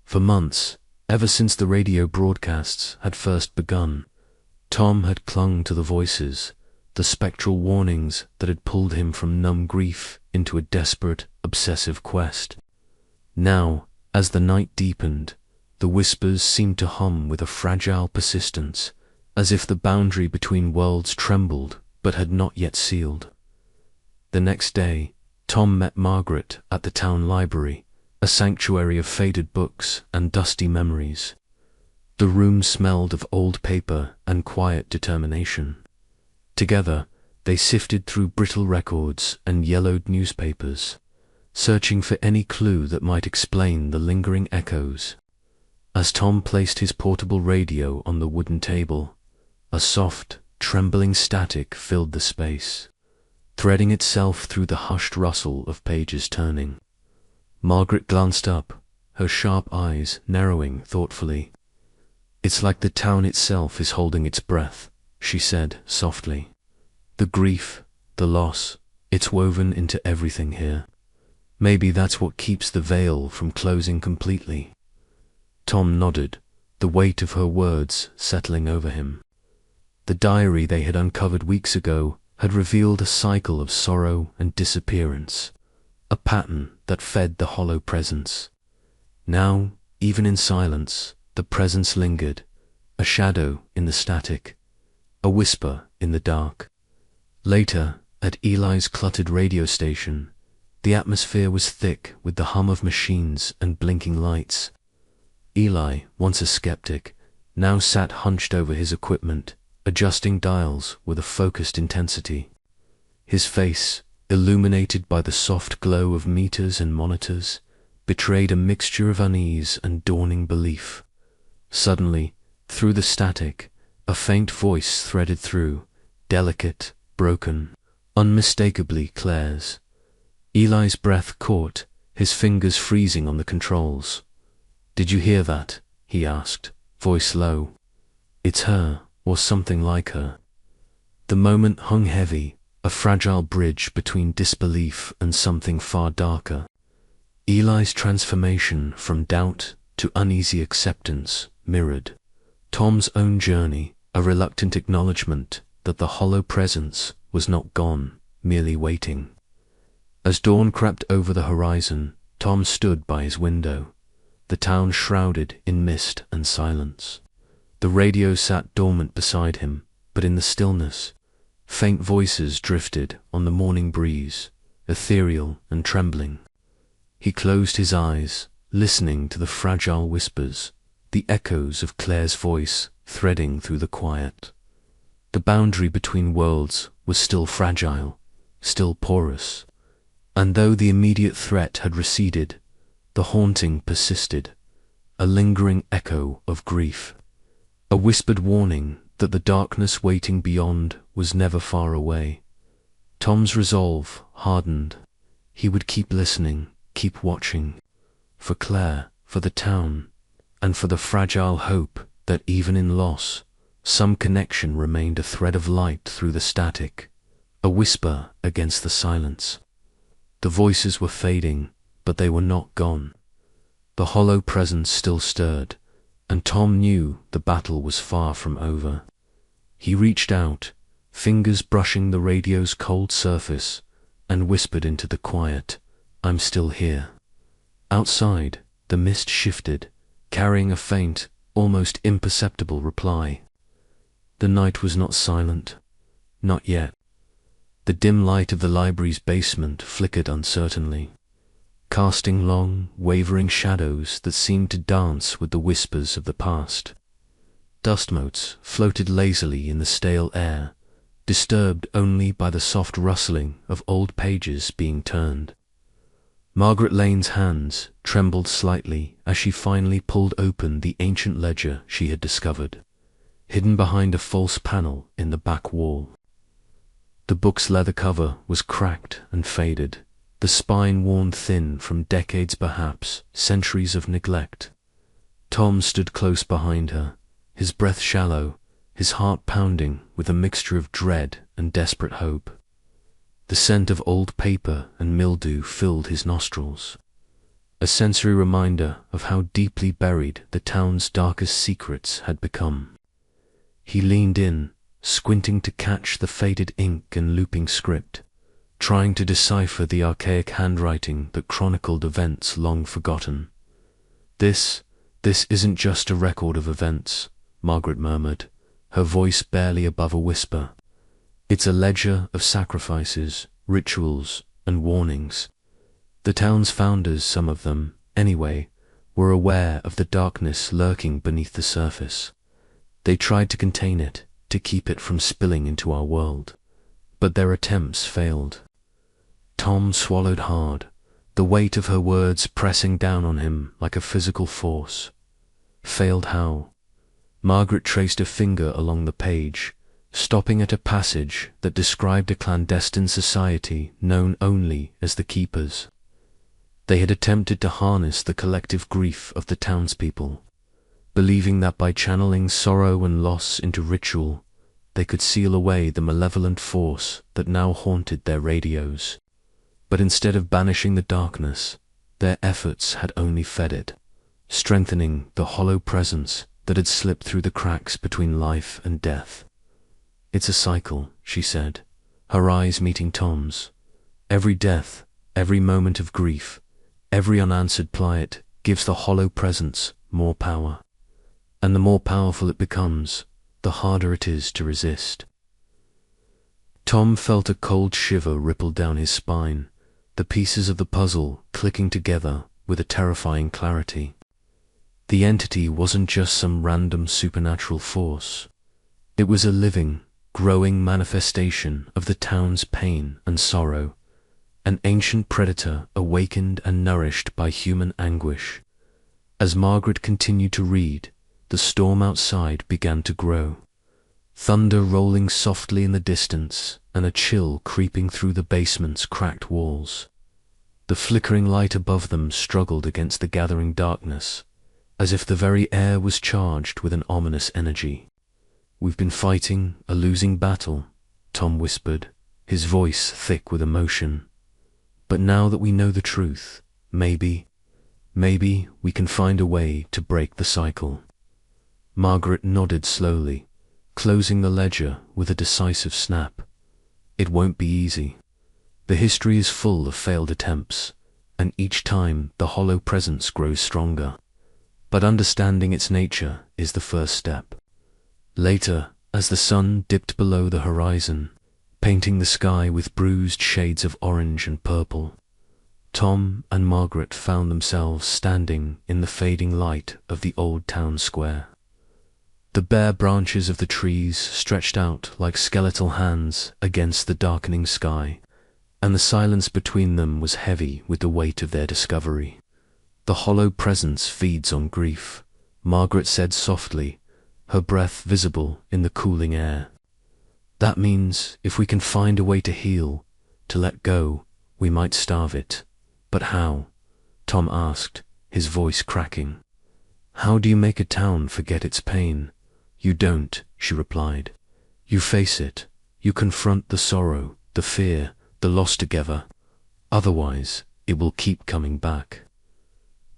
For months, ever since the radio broadcasts had first begun, Tom had clung to the voices, the spectral warnings that had pulled him from numb grief into a desperate, obsessive quest. Now, as the night deepened, the whispers seemed to hum with a fragile persistence, as if the boundary between worlds trembled but had not yet sealed. The next day, Tom met Margaret at the town library, a sanctuary of faded books and dusty memories. The room smelled of old paper and quiet determination. Together, they sifted through brittle records and yellowed newspapers, searching for any clue that might explain the lingering echoes. As Tom placed his portable radio on the wooden table, a soft, trembling static filled the space, threading itself through the hushed rustle of pages turning. Margaret glanced up, her sharp eyes narrowing thoughtfully. "It's like the town itself is holding its breath," she said softly. "The grief, the loss, it's woven into everything here. Maybe that's what keeps the veil from closing completely." Tom nodded, the weight of her words settling over him. The diary they had uncovered weeks ago had revealed a cycle of sorrow and disappearance, a pattern that fed the hollow presence. Now, even in silence, the presence lingered, a shadow in the static, a whisper in the dark. Later, at Eli's cluttered radio station, the atmosphere was thick with the hum of machines and blinking lights. Eli, once a skeptic, now sat hunched over his equipment, adjusting dials with a focused intensity. His face, illuminated by the soft glow of meters and monitors, betrayed a mixture of unease and dawning belief. Suddenly, through the static, a faint voice threaded through, delicate, broken, unmistakably Claire's. Eli's breath caught, his fingers freezing on the controls. "Did you hear that?" he asked, voice low. "It's her, or something like her." The moment hung heavy, a fragile bridge between disbelief and something far darker. Eli's transformation from doubt to uneasy acceptance mirrored Tom's own journey, a reluctant acknowledgement that the hollow presence was not gone, merely waiting. As dawn crept over the horizon, Tom stood by his window, the town shrouded in mist and silence. The radio sat dormant beside him, but in the stillness, faint voices drifted on the morning breeze, ethereal and trembling. He closed his eyes, listening to the fragile whispers, the echoes of Claire's voice threading through the quiet. The boundary between worlds was still fragile, still porous, and though the immediate threat had receded, the haunting persisted, a lingering echo of grief, a whispered warning that the darkness waiting beyond was never far away. Tom's resolve hardened. He would keep listening, keep watching, for Claire, for the town, and for the fragile hope that even in loss, some connection remained a thread of light through the static, a whisper against the silence. The voices were fading, but they were not gone. The hollow presence still stirred, and Tom knew the battle was far from over. He reached out, fingers brushing the radio's cold surface, and whispered into the quiet, "I'm still here." Outside, the mist shifted, carrying a faint, almost imperceptible reply. The night was not silent. Not yet. The dim light of the library's basement flickered uncertainly, casting long, wavering shadows that seemed to dance with the whispers of the past. Dust motes floated lazily in the stale air, disturbed only by the soft rustling of old pages being turned. Margaret Lane's hands trembled slightly as she finally pulled open the ancient ledger she had discovered, hidden behind a false panel in the back wall. The book's leather cover was cracked and faded, the spine worn thin from decades, perhaps centuries of neglect. Tom stood close behind her, his breath shallow, his heart pounding with a mixture of dread and desperate hope. The scent of old paper and mildew filled his nostrils, a sensory reminder of how deeply buried the town's darkest secrets had become. He leaned in, squinting to catch the faded ink and looping script, trying to decipher the archaic handwriting that chronicled events long forgotten. This isn't just a record of events," Margaret murmured, her voice barely above a whisper. "It's a ledger of sacrifices, rituals, and warnings. The town's founders, some of them, anyway, were aware of the darkness lurking beneath the surface. They tried to contain it, to keep it from spilling into our world, but their attempts failed." Tom swallowed hard, the weight of her words pressing down on him like a physical force. Failed how? Margaret traced a finger along the page, stopping at a passage that described a clandestine society known only as the Keepers. They had attempted to harness the collective grief of the townspeople, believing that by channeling sorrow and loss into ritual, they could seal away the malevolent force that now haunted their radios. But instead of banishing the darkness, their efforts had only fed it, strengthening the hollow presence that had slipped through the cracks between life and death. "It's a cycle," she said, her eyes meeting Tom's. "Every death, every moment of grief, every unanswered plight gives the hollow presence more power. And the more powerful it becomes, the harder it is to resist." Tom felt a cold shiver ripple down his spine, the pieces of the puzzle clicking together with a terrifying clarity. The entity wasn't just some random supernatural force. It was a living, growing manifestation of the town's pain and sorrow, an ancient predator awakened and nourished by human anguish. As Margaret continued to read, the storm outside began to grow. Thunder rolling softly in the distance, and a chill creeping through the basement's cracked walls. The flickering light above them struggled against the gathering darkness, as if the very air was charged with an ominous energy. "We've been fighting a losing battle," Tom whispered, his voice thick with emotion. "But now that we know the truth, maybe we can find a way to break the cycle." Margaret nodded slowly, closing the ledger with a decisive snap. "It won't be easy. The history is full of failed attempts, and each time the hollow presence grows stronger. But understanding its nature is the first step." Later, as the sun dipped below the horizon, painting the sky with bruised shades of orange and purple, Tom and Margaret found themselves standing in the fading light of the old town square. The bare branches of the trees stretched out like skeletal hands against the darkening sky, and the silence between them was heavy with the weight of their discovery. "The hollow presence feeds on grief," Margaret said softly, her breath visible in the cooling air. "That means if we can find a way to heal, to let go, we might starve it. But how?" Tom asked, his voice cracking. "How do you make a town forget its pain?" "You don't," she replied. "You face it. You confront the sorrow, the fear, the loss together. Otherwise, it will keep coming back."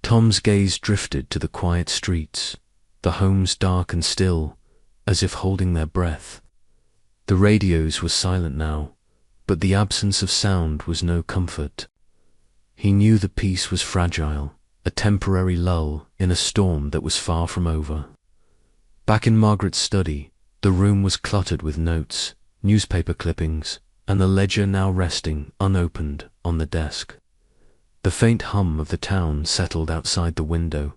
Tom's gaze drifted to the quiet streets, the homes dark and still, as if holding their breath. The radios were silent now, but the absence of sound was no comfort. He knew the peace was fragile, a temporary lull in a storm that was far from over. Back in Margaret's study, the room was cluttered with notes, newspaper clippings, and the ledger now resting unopened on the desk. The faint hum of the town settled outside the window,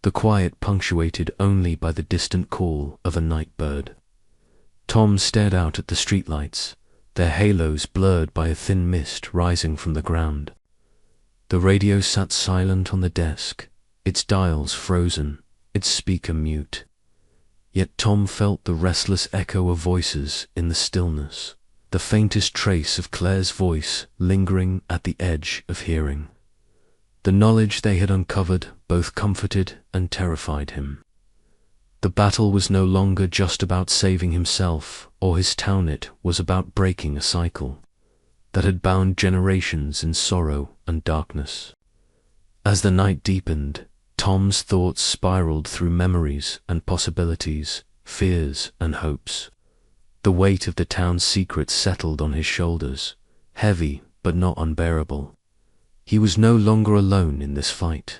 the quiet punctuated only by the distant call of a night bird. Tom stared out at the streetlights, their halos blurred by a thin mist rising from the ground. The radio sat silent on the desk, its dials frozen, its speaker mute. Yet Tom felt the restless echo of voices in the stillness, the faintest trace of Claire's voice lingering at the edge of hearing. The knowledge they had uncovered both comforted and terrified him. The battle was no longer just about saving himself or his town, it was about breaking a cycle that had bound generations in sorrow and darkness. As the night deepened, Tom's thoughts spiraled through memories and possibilities, fears and hopes. The weight of the town's secrets settled on his shoulders, heavy but not unbearable. He was no longer alone in this fight.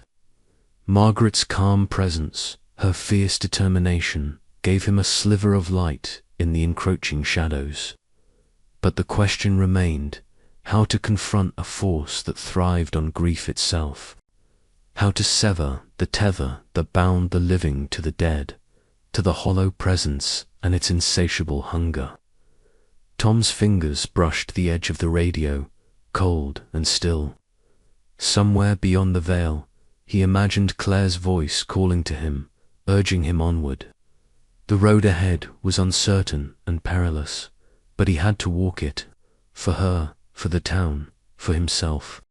Margaret's calm presence, her fierce determination, gave him a sliver of light in the encroaching shadows. But the question remained, how to confront a force that thrived on grief itself. How to sever the tether that bound the living to the dead, to the hollow presence and its insatiable hunger. Tom's fingers brushed the edge of the radio, cold and still. Somewhere beyond the veil, he imagined Claire's voice calling to him, urging him onward. The road ahead was uncertain and perilous, but he had to walk it, for her, for the town, for himself.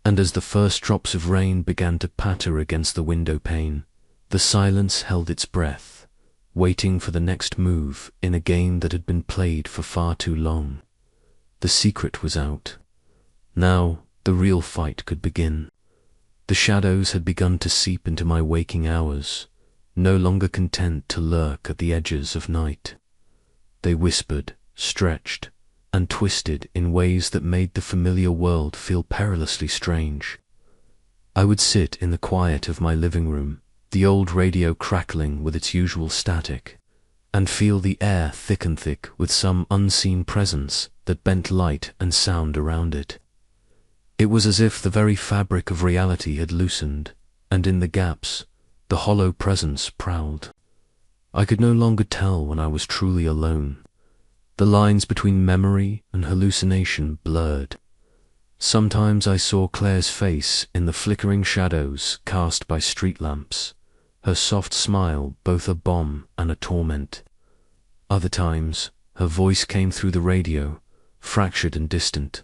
And as the first drops of rain began to patter against the window pane, the silence held its breath, waiting for the next move in a game that had been played for far too long. The secret was out. Now the real fight could begin. The shadows had begun to seep into my waking hours, no longer content to lurk at the edges of night. They whispered, stretched, and twisted in ways that made the familiar world feel perilously strange. I would sit in the quiet of my living room, the old radio crackling with its usual static, and feel the air thick and thick with some unseen presence that bent light and sound around it. It was as if the very fabric of reality had loosened, and in the gaps, The hollow presence prowled. I could no longer tell when I was truly alone. The lines between memory and hallucination blurred. Sometimes I saw Claire's face in the flickering shadows cast by street lamps, her soft smile both a balm and a torment. Other times, her voice came through the radio, fractured and distant,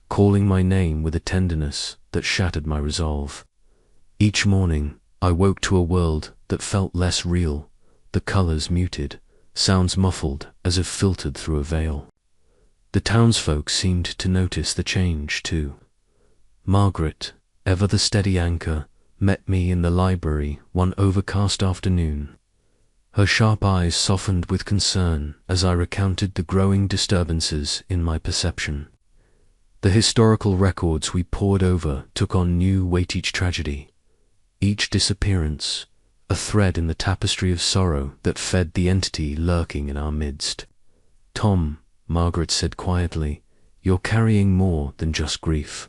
calling my name with a tenderness that shattered my resolve. Each morning, I woke to a world that felt less real, the colors muted, sounds muffled as if filtered through a veil. The townsfolk seemed to notice the change, too. Margaret, ever the steady anchor, met me in the library one overcast afternoon. Her sharp eyes softened with concern as I recounted the growing disturbances in my perception. The historical records we pored over took on new weight. Each tragedy, each disappearance, a thread in the tapestry of sorrow that fed the entity lurking in our midst. "Tom," Margaret said quietly, "you're carrying more than just grief.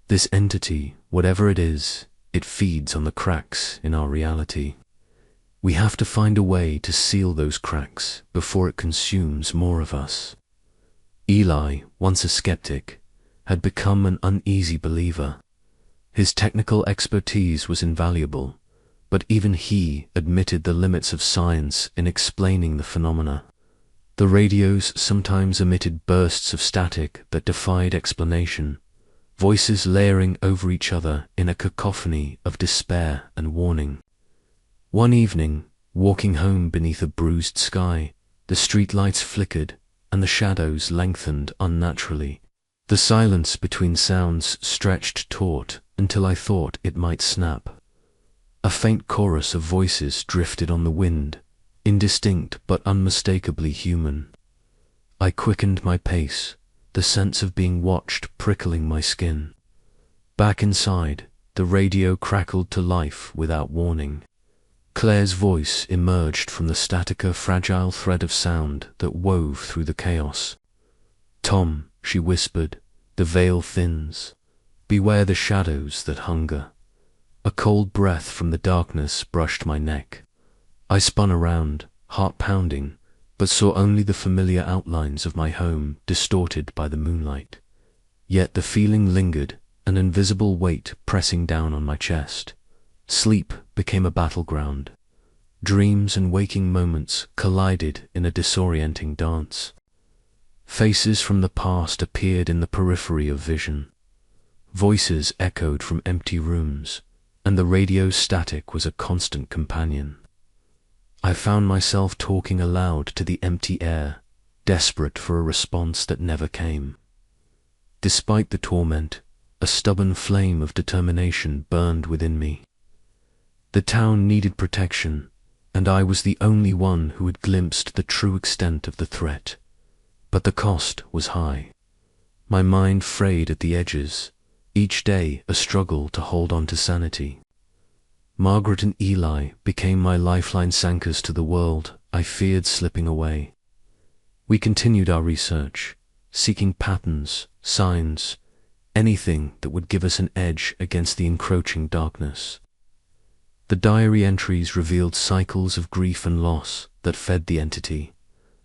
This entity, whatever it is, it feeds on the cracks in our reality. We have to find a way to seal those cracks before it consumes more of us." Eli, once a skeptic, had become an uneasy believer. His technical expertise was invaluable, but even he admitted the limits of science in explaining the phenomena. The radios sometimes emitted bursts of static that defied explanation, voices layering over each other in a cacophony of despair and warning. One evening, walking home beneath a bruised sky, the streetlights flickered and the shadows lengthened unnaturally. The silence between sounds stretched taut until I thought it might snap. A faint chorus of voices drifted on the wind, indistinct but unmistakably human. I quickened my pace, the sense of being watched prickling my skin. Back inside, the radio crackled to life without warning. Claire's voice emerged from the static, a fragile thread of sound that wove through the chaos. "Tom," she whispered, "the veil thins. Beware the shadows that hunger." A cold breath from the darkness brushed my neck. I spun around, heart pounding, but saw only the familiar outlines of my home distorted by the moonlight. Yet the feeling lingered, an invisible weight pressing down on my chest. Sleep became a battleground. Dreams and waking moments collided in a disorienting dance. Faces from the past appeared in the periphery of vision. Voices echoed from empty rooms, and the radio's static was a constant companion. I found myself talking aloud to the empty air, desperate for a response that never came. Despite the torment, a stubborn flame of determination burned within me. The town needed protection, and I was the only one who had glimpsed the true extent of the threat. But the cost was high. My mind frayed at the edges, each day a struggle to hold on to sanity. Margaret and Eli became my lifeline, anchors to the world I feared slipping away. We continued our research, seeking patterns, signs, anything that would give us an edge against the encroaching darkness. The diary entries revealed cycles of grief and loss that fed the entity,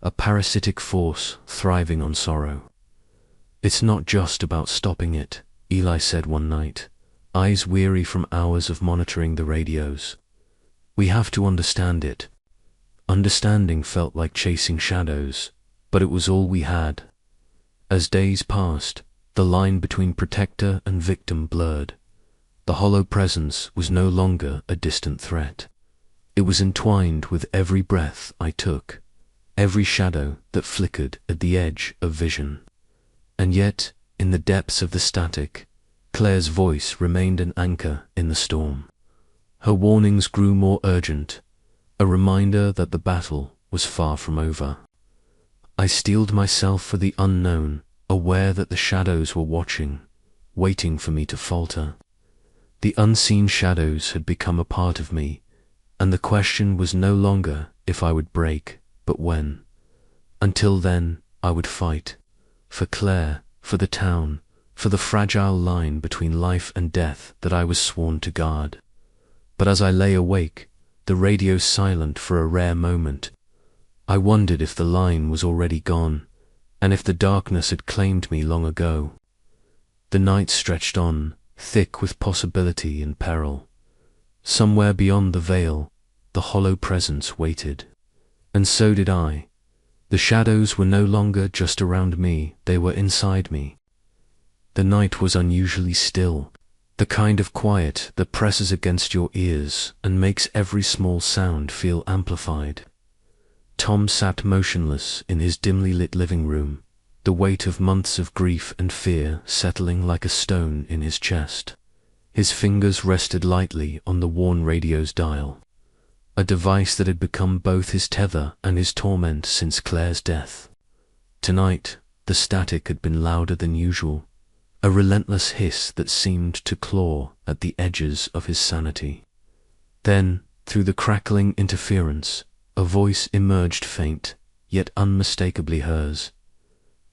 a parasitic force thriving on sorrow. "It's not just about stopping it," Eli said one night, eyes weary from hours of monitoring the radios. "We have to understand it." Understanding felt like chasing shadows, but it was all we had. As days passed, the line between protector and victim blurred. The hollow presence was no longer a distant threat. It was entwined with every breath I took, every shadow that flickered at the edge of vision. And yet, in the depths of the static, Claire's voice remained an anchor in the storm. Her warnings grew more urgent, a reminder that the battle was far from over. I steeled myself for the unknown, aware that the shadows were watching, waiting for me to falter. The unseen shadows had become a part of me, and the question was no longer if I would break, but when. Until then, I would fight. For Claire, for the town, for the fragile line between life and death that I was sworn to guard. But as I lay awake, the radio silent for a rare moment. I wondered if the line was already gone, and if the darkness had claimed me long ago. The night stretched on, thick with possibility and peril. Somewhere beyond the veil, the hollow presence waited. And so did I. The shadows were no longer just around me, they were inside me. The night was unusually still, the kind of quiet that presses against your ears and makes every small sound feel amplified. Tom sat motionless in his dimly lit living room, the weight of months of grief and fear settling like a stone in his chest. His fingers rested lightly on the worn radio's dial, a device that had become both his tether and his torment since Claire's death. Tonight, the static had been louder than usual, a relentless hiss that seemed to claw at the edges of his sanity. Then, through the crackling interference, a voice emerged, faint, yet unmistakably hers.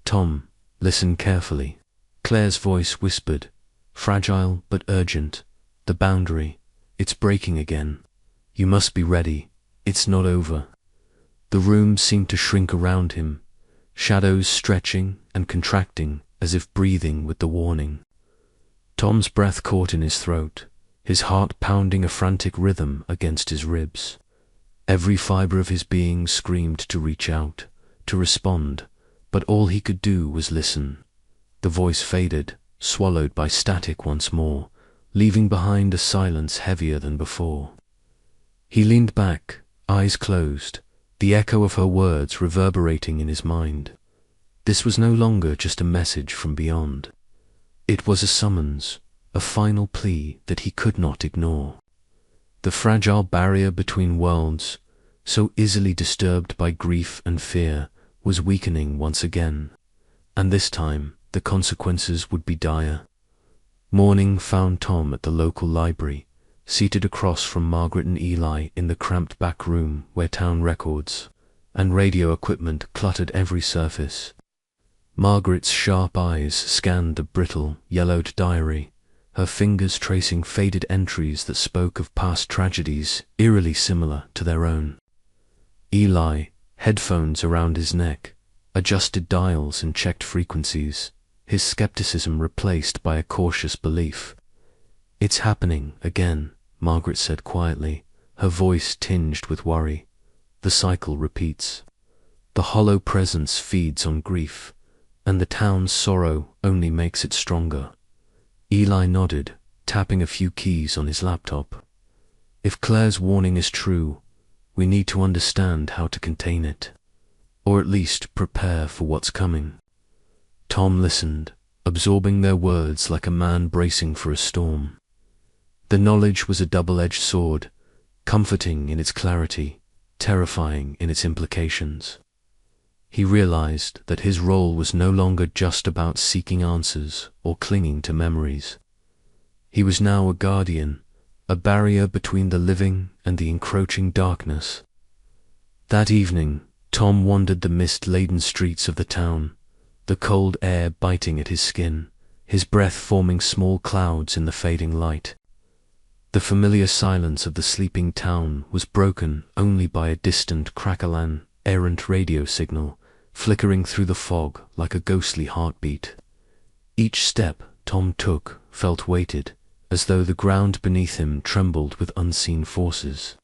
"Tom, listen carefully." Claire's voice whispered, fragile but urgent. "The boundary, it's breaking again. You must be ready. It's not over." The room seemed to shrink around him, shadows stretching and contracting as if breathing with the warning. Tom's breath caught in his throat, his heart pounding a frantic rhythm against his ribs. Every fiber of his being screamed to reach out, to respond, but all he could do was listen. The voice faded, swallowed by static once more, leaving behind a silence heavier than before. He leaned back, eyes closed, the echo of her words reverberating in his mind. This was no longer just a message from beyond. It was a summons, a final plea that he could not ignore. The fragile barrier between worlds, so easily disturbed by grief and fear, was weakening once again, and this time the consequences would be dire. Morning found Tom at the local library, seated across from Margaret and Eli in the cramped back room where town records and radio equipment cluttered every surface. Margaret's sharp eyes scanned the brittle, yellowed diary, her fingers tracing faded entries that spoke of past tragedies eerily similar to their own. Eli, headphones around his neck, adjusted dials and checked frequencies, his skepticism replaced by a cautious belief. "It's happening again," Margaret said quietly, her voice tinged with worry. "The cycle repeats. The hollow presence feeds on grief, and the town's sorrow only makes it stronger." Eli nodded, tapping a few keys on his laptop. "If Claire's warning is true, we need to understand how to contain it, or at least prepare for what's coming." Tom listened, absorbing their words like a man bracing for a storm. The knowledge was a double-edged sword, comforting in its clarity, terrifying in its implications. He realized that his role was no longer just about seeking answers or clinging to memories. He was now a guardian, a barrier between the living and the encroaching darkness. That evening, Tom wandered the mist-laden streets of the town, the cold air biting at his skin, his breath forming small clouds in the fading light. The familiar silence of the sleeping town was broken only by a distant crackling, errant radio signal, flickering through the fog like a ghostly heartbeat. Each step Tom took felt weighted, as though the ground beneath him trembled with unseen forces.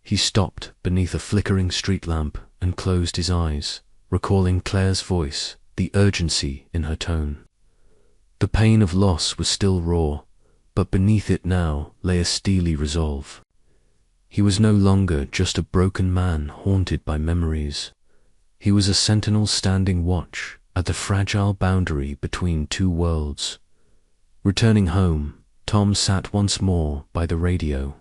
He stopped beneath a flickering street lamp and closed his eyes, recalling Claire's voice, the urgency in her tone. The pain of loss was still raw, but beneath it now lay a steely resolve. He was no longer just a broken man haunted by memories. He was a sentinel standing watch at the fragile boundary between two worlds. Returning home, Tom sat once more by the radio.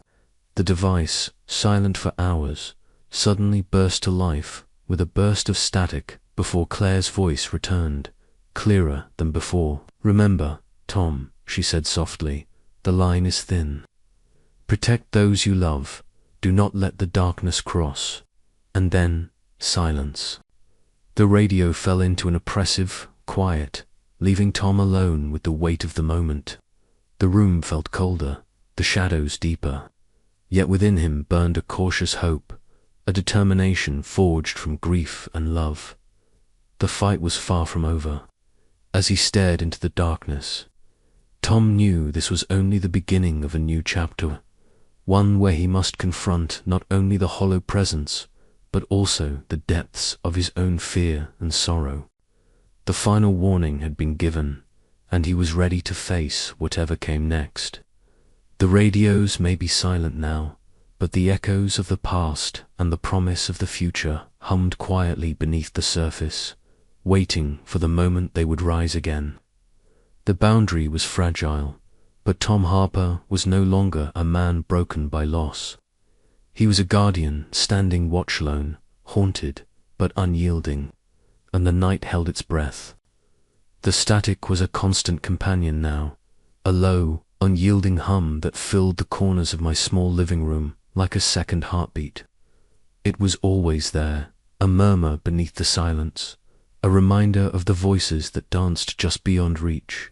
The device, silent for hours, suddenly burst to life with a burst of static before Claire's voice returned, clearer than before. "Remember, Tom," she said softly, "the line is thin. Protect those you love. Do not let the darkness cross." And then, silence. The radio fell into an oppressive quiet, leaving Tom alone with the weight of the moment. The room felt colder, the shadows deeper. Yet within him burned a cautious hope, a determination forged from grief and love. The fight was far from over. As he stared into the darkness, Tom knew this was only the beginning of a new chapter, one where he must confront not only the hollow presence, but also the depths of his own fear and sorrow. The final warning had been given, and he was ready to face whatever came next. The radios may be silent now, but the echoes of the past and the promise of the future hummed quietly beneath the surface, waiting for the moment they would rise again. The boundary was fragile, but Tom Harper was no longer a man broken by loss. He was a guardian standing watch alone, haunted but unyielding, and the night held its breath. The static was a constant companion now, a low, unyielding hum that filled the corners of my small living room like a second heartbeat. It was always there, a murmur beneath the silence, a reminder of the voices that danced just beyond reach.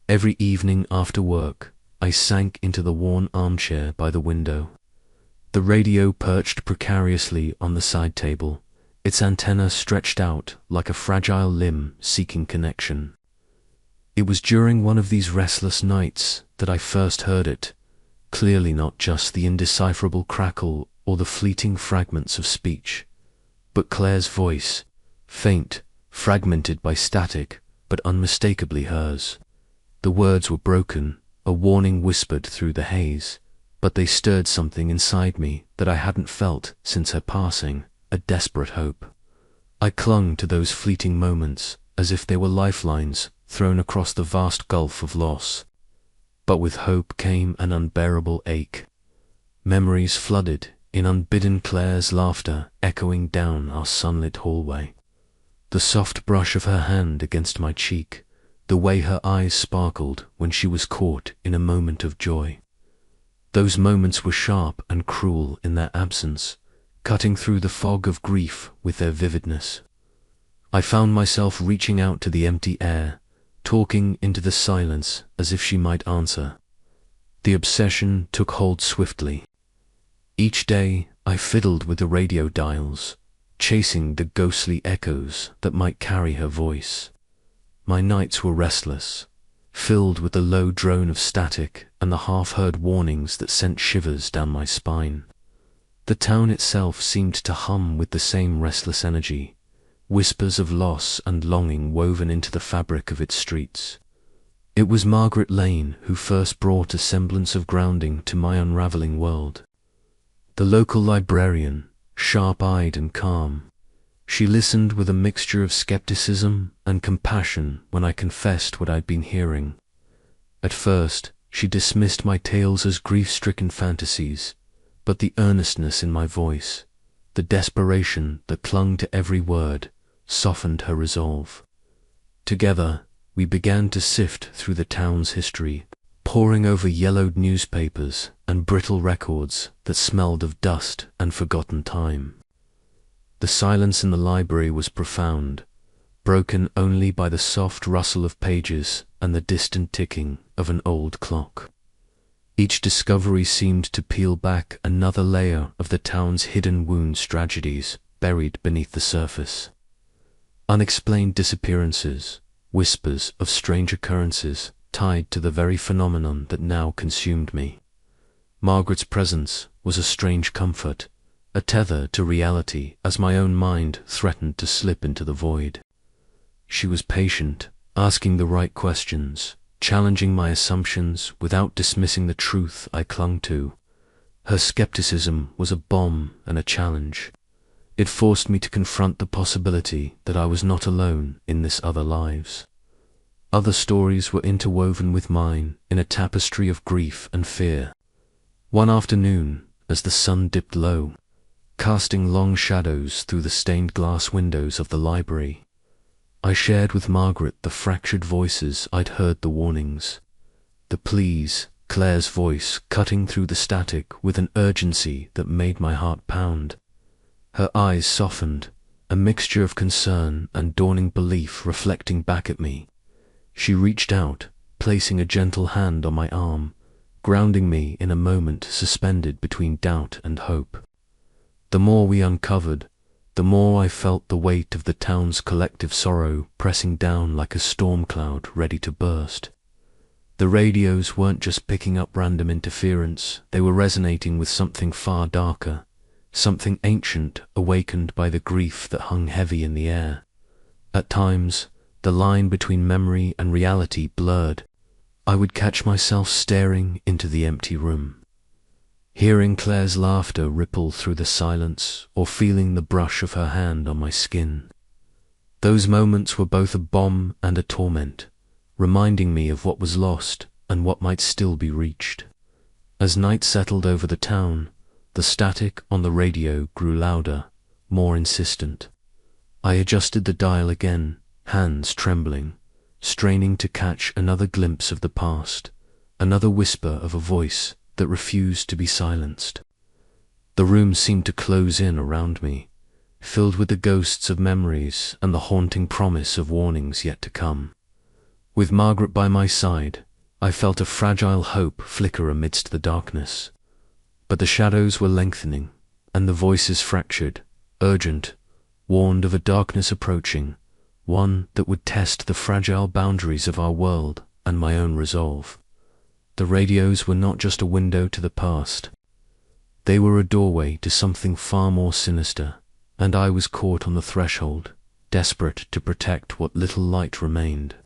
Every evening after work, I sank into the worn armchair by the window. The radio perched precariously on the side table, its antenna stretched out like a fragile limb seeking connection. It was during one of these restless nights that I first heard it, clearly not just the indecipherable crackle or the fleeting fragments of speech, but Claire's voice, faint, fragmented by static, but unmistakably hers. The words were broken, a warning whispered through the haze, but they stirred something inside me that I hadn't felt since her passing, a desperate hope. I clung to those fleeting moments as if they were lifelines thrown across the vast gulf of loss. But with hope came an unbearable ache. Memories flooded, in unbidden Claire's laughter echoing down our sunlit hallway. The soft brush of her hand against my cheek, the way her eyes sparkled when she was caught in a moment of joy. Those moments were sharp and cruel in their absence, cutting through the fog of grief with their vividness. I found myself reaching out to the empty air, talking into the silence as if she might answer. The obsession took hold swiftly. Each day I fiddled with the radio dials, chasing the ghostly echoes that might carry her voice. My nights were restless, filled with the low drone of static and the half-heard warnings that sent shivers down my spine. The town itself seemed to hum with the same restless energy, whispers of loss and longing woven into the fabric of its streets. It was Margaret Lane who first brought a semblance of grounding to my unraveling world. The local librarian, sharp-eyed and calm, she listened with a mixture of skepticism and compassion when I confessed what I'd been hearing. At first, she dismissed my tales as grief-stricken fantasies, but the earnestness in my voice, the desperation that clung to every word, softened her resolve. Together, we began to sift through the town's history, poring over yellowed newspapers and brittle records that smelled of dust and forgotten time. The silence in the library was profound, broken only by the soft rustle of pages and the distant ticking of an old clock. Each discovery seemed to peel back another layer of the town's hidden wounds, tragedies buried beneath the surface. Unexplained disappearances, whispers of strange occurrences tied to the very phenomenon that now consumed me. Margaret's presence was a strange comfort, a tether to reality as my own mind threatened to slip into the void. She was patient, asking the right questions, challenging my assumptions without dismissing the truth I clung to. Her skepticism was a bomb and a challenge. It forced me to confront the possibility that I was not alone in this other lives. Other stories were interwoven with mine in a tapestry of grief and fear. One afternoon, as the sun dipped low, casting long shadows through the stained glass windows of the library, I shared with Margaret the fractured voices I'd heard, the warnings, the pleas, Claire's voice cutting through the static with an urgency that made my heart pound. Her eyes softened, a mixture of concern and dawning belief reflecting back at me. She reached out, placing a gentle hand on my arm, grounding me in a moment suspended between doubt and hope. The more we uncovered, the more I felt the weight of the town's collective sorrow pressing down like a storm cloud ready to burst. The radios weren't just picking up random interference, they were resonating with something far darker, something ancient awakened by the grief that hung heavy in the air. At times, the line between memory and reality blurred. I would catch myself staring into the empty room, hearing Claire's laughter ripple through the silence or feeling the brush of her hand on my skin. Those moments were both a balm and a torment, reminding me of what was lost and what might still be reached. As night settled over the town, the static on the radio grew louder, more insistent. I adjusted the dial again, hands trembling, straining to catch another glimpse of the past, another whisper of a voice that refused to be silenced. The room seemed to close in around me, filled with the ghosts of memories and the haunting promise of warnings yet to come. With Margaret by my side, I felt a fragile hope flicker amidst the darkness. But the shadows were lengthening, and the voices fractured, urgent, warned of a darkness approaching, one that would test the fragile boundaries of our world and my own resolve. The radios were not just a window to the past. They were a doorway to something far more sinister, and I was caught on the threshold, desperate to protect what little light remained.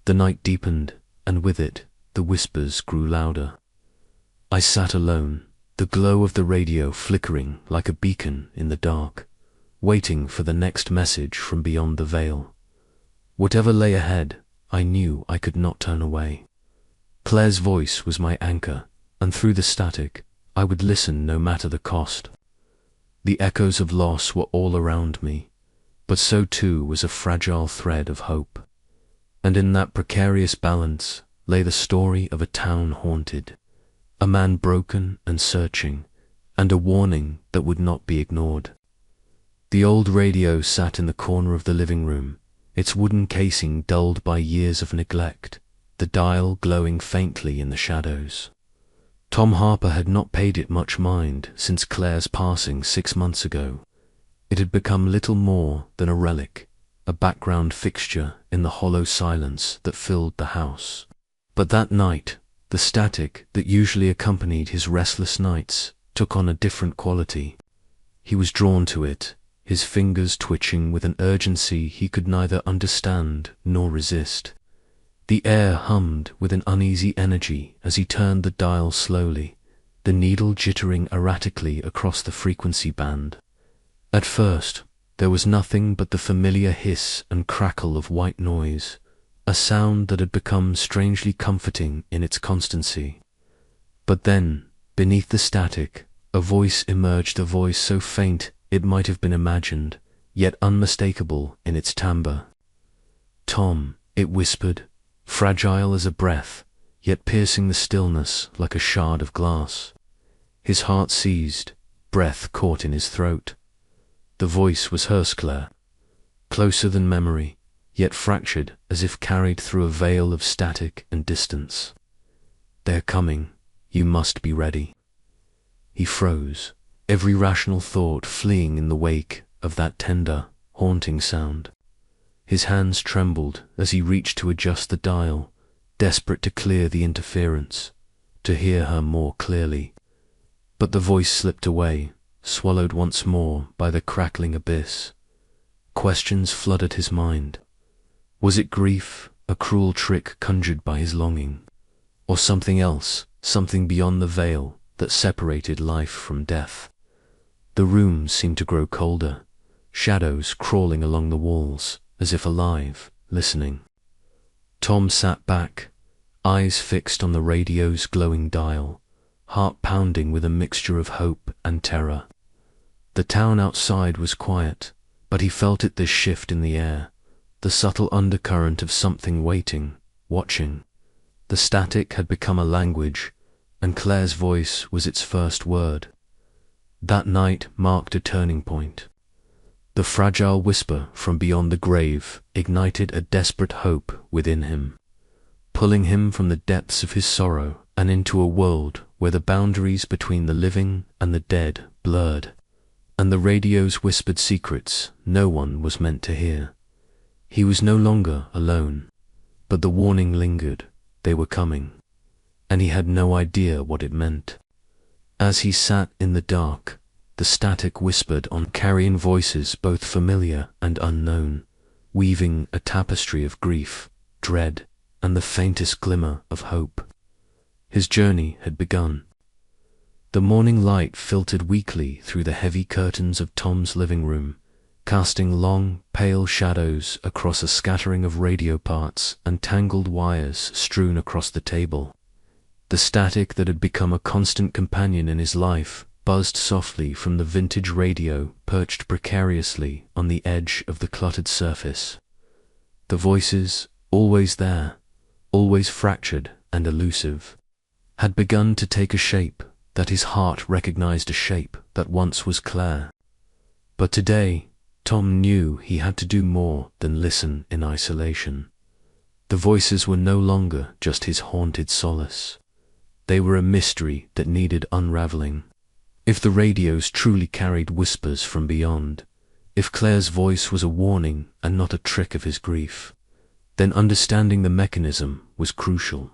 The night deepened, and with it, the whispers grew louder. I sat alone, the glow of the radio flickering like a beacon in the dark, waiting for the next message from beyond the veil. Whatever lay ahead, I knew I could not turn away. Claire's voice was my anchor, and through the static, I would listen no matter the cost. The echoes of loss were all around me, but so too was a fragile thread of hope. And in that precarious balance lay the story of a town haunted, a man broken and searching, and a warning that would not be ignored. The old radio sat in the corner of the living room, its wooden casing dulled by years of neglect, the dial glowing faintly in the shadows. Tom Harper had not paid it much mind since Claire's passing 6 months ago. It had become little more than a relic, a background fixture in the hollow silence that filled the house. But that night, the static that usually accompanied his restless nights took on a different quality. He was drawn to it, his fingers twitching with an urgency he could neither understand nor resist. The air hummed with an uneasy energy as he turned the dial slowly, the needle jittering erratically across the frequency band. At first, there was nothing but the familiar hiss and crackle of white noise, a sound that had become strangely comforting in its constancy. But then, beneath the static, a voice emerged, a voice so faint it might have been imagined, yet unmistakable in its timbre. "Tom," it whispered, fragile as a breath, yet piercing the stillness like a shard of glass. His heart seized, breath caught in his throat. The voice was hers, Claire, closer than memory, yet fractured as if carried through a veil of static and distance. "They're coming. You must be ready." He froze, every rational thought fleeing in the wake of that tender, haunting sound. His hands trembled as he reached to adjust the dial, desperate to clear the interference, to hear her more clearly. But the voice slipped away, swallowed once more by the crackling abyss. Questions flooded his mind. Was it grief, a cruel trick conjured by his longing? Or something else, something beyond the veil that separated life from death? The room seemed to grow colder, shadows crawling along the walls, as if alive, listening. Tom sat back, eyes fixed on the radio's glowing dial, heart pounding with a mixture of hope and terror. The town outside was quiet, but he felt it, this shift in the air, the subtle undercurrent of something waiting, watching. The static had become a language, and Claire's voice was its first word. That night marked a turning point. The fragile whisper from beyond the grave ignited a desperate hope within him, pulling him from the depths of his sorrow and into a world where the boundaries between the living and the dead blurred, and the radio's whispered secrets no one was meant to hear. He was no longer alone, but the warning lingered. They were coming, and he had no idea what it meant. As he sat in the dark, the static whispered on, carrying voices both familiar and unknown, weaving a tapestry of grief, dread, and the faintest glimmer of hope. His journey had begun. The morning light filtered weakly through the heavy curtains of Tom's living room, casting long, pale shadows across a scattering of radio parts and tangled wires strewn across the table. The static that had become a constant companion in his life buzzed softly from the vintage radio perched precariously on the edge of the cluttered surface. The voices, always there, always fractured and elusive, had begun to take a shape that his heart recognized, a shape that once was clear. But today, Tom knew he had to do more than listen in isolation. The voices were no longer just his haunted solace. They were a mystery that needed unraveling. If the radios truly carried whispers from beyond, if Claire's voice was a warning and not a trick of his grief, then understanding the mechanism was crucial.